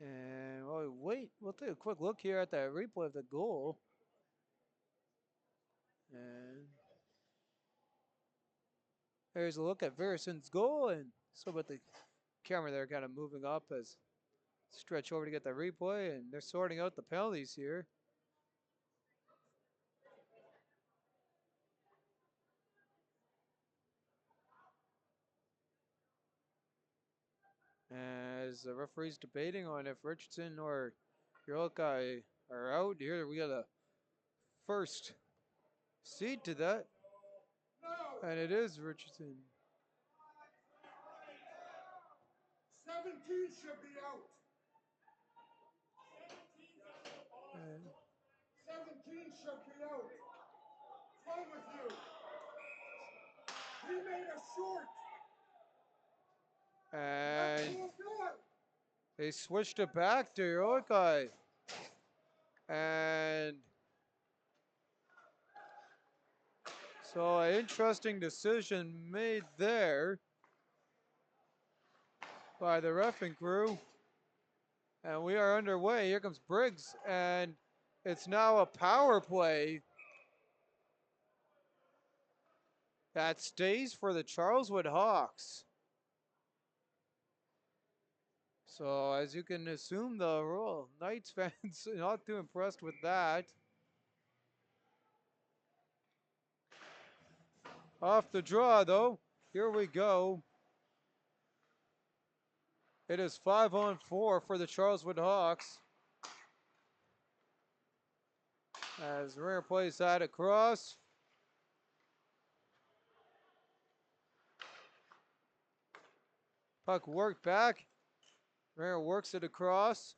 And well, wait, we'll take a quick look here at that replay of the goal. And there's a look at Vigerson's goal, and so with the camera there kind of moving up as stretch over to get the replay, and they're sorting out the penalties here. As the referee's debating on if Richardson or Uralkai are out. Here we got a first cede to that. And it is Richardson. 17 should be out. And 17 should be out. What's wrong with you? He made a short. And That's good. they switched it back to Yokai. And so an interesting decision made there by the reffing crew. And we are underway. Here comes Briggs, and it's now a power play that stays for the Charleswood Hawks. So as you can assume, the Royal Knights fans not too impressed with that. Off the draw though. Here we go. It is 5-on-4 for the Charleswood Hawks. As Ringer plays that across. Puck worked back. Ringer works it across.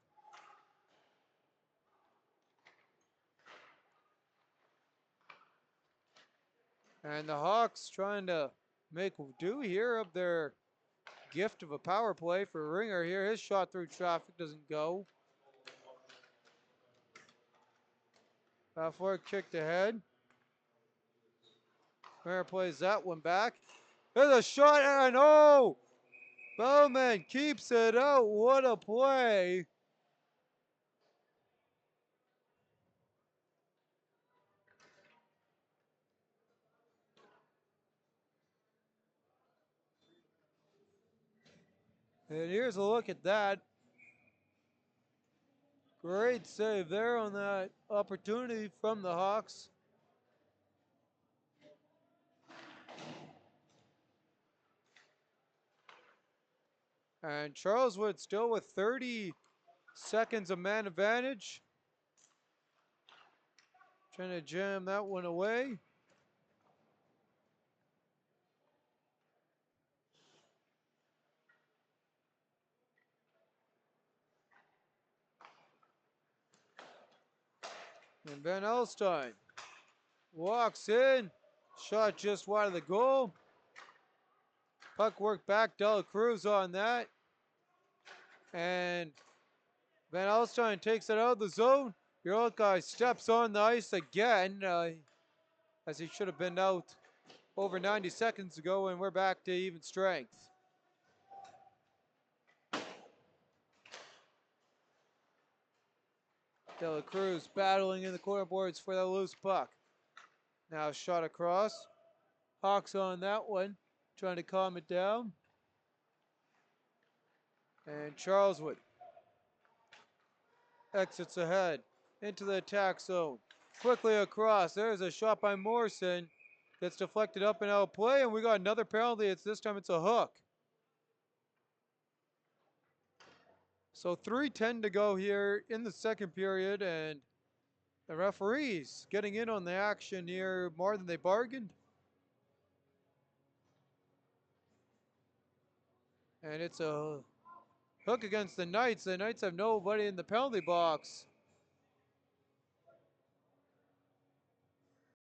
And the Hawks trying to make do here of their gift of a power play for Ringer here. His shot through traffic doesn't go. Halfway kicked ahead. Ringer plays that one back. There's a shot and oh! Bowman keeps it out. What a play. And here's a look at that. Great save there on that opportunity from the Hawks. And Charleswood still with 30 seconds of man advantage. Trying to jam that one away. And Van Elstein walks in. Shot just wide of the goal. Puck work back. Dela Cruz on that. And Van Elstein takes it out of the zone. Your old guy steps on the ice again, as he should have been out over 90 seconds ago, and we're back to even strength. Dela Cruz battling in the corner boards for that loose puck. Now shot across. Hawks on that one, trying to calm it down. And Charleswood exits ahead into the attack zone. Quickly across. There's a shot by Morrison. Gets deflected up and out of play, and we got another penalty. This time it's a hook. So 3:10 to go here in the second period, and the referees getting in on the action here more than they bargained. And it's a hook against the Knights. The Knights have nobody in the penalty box.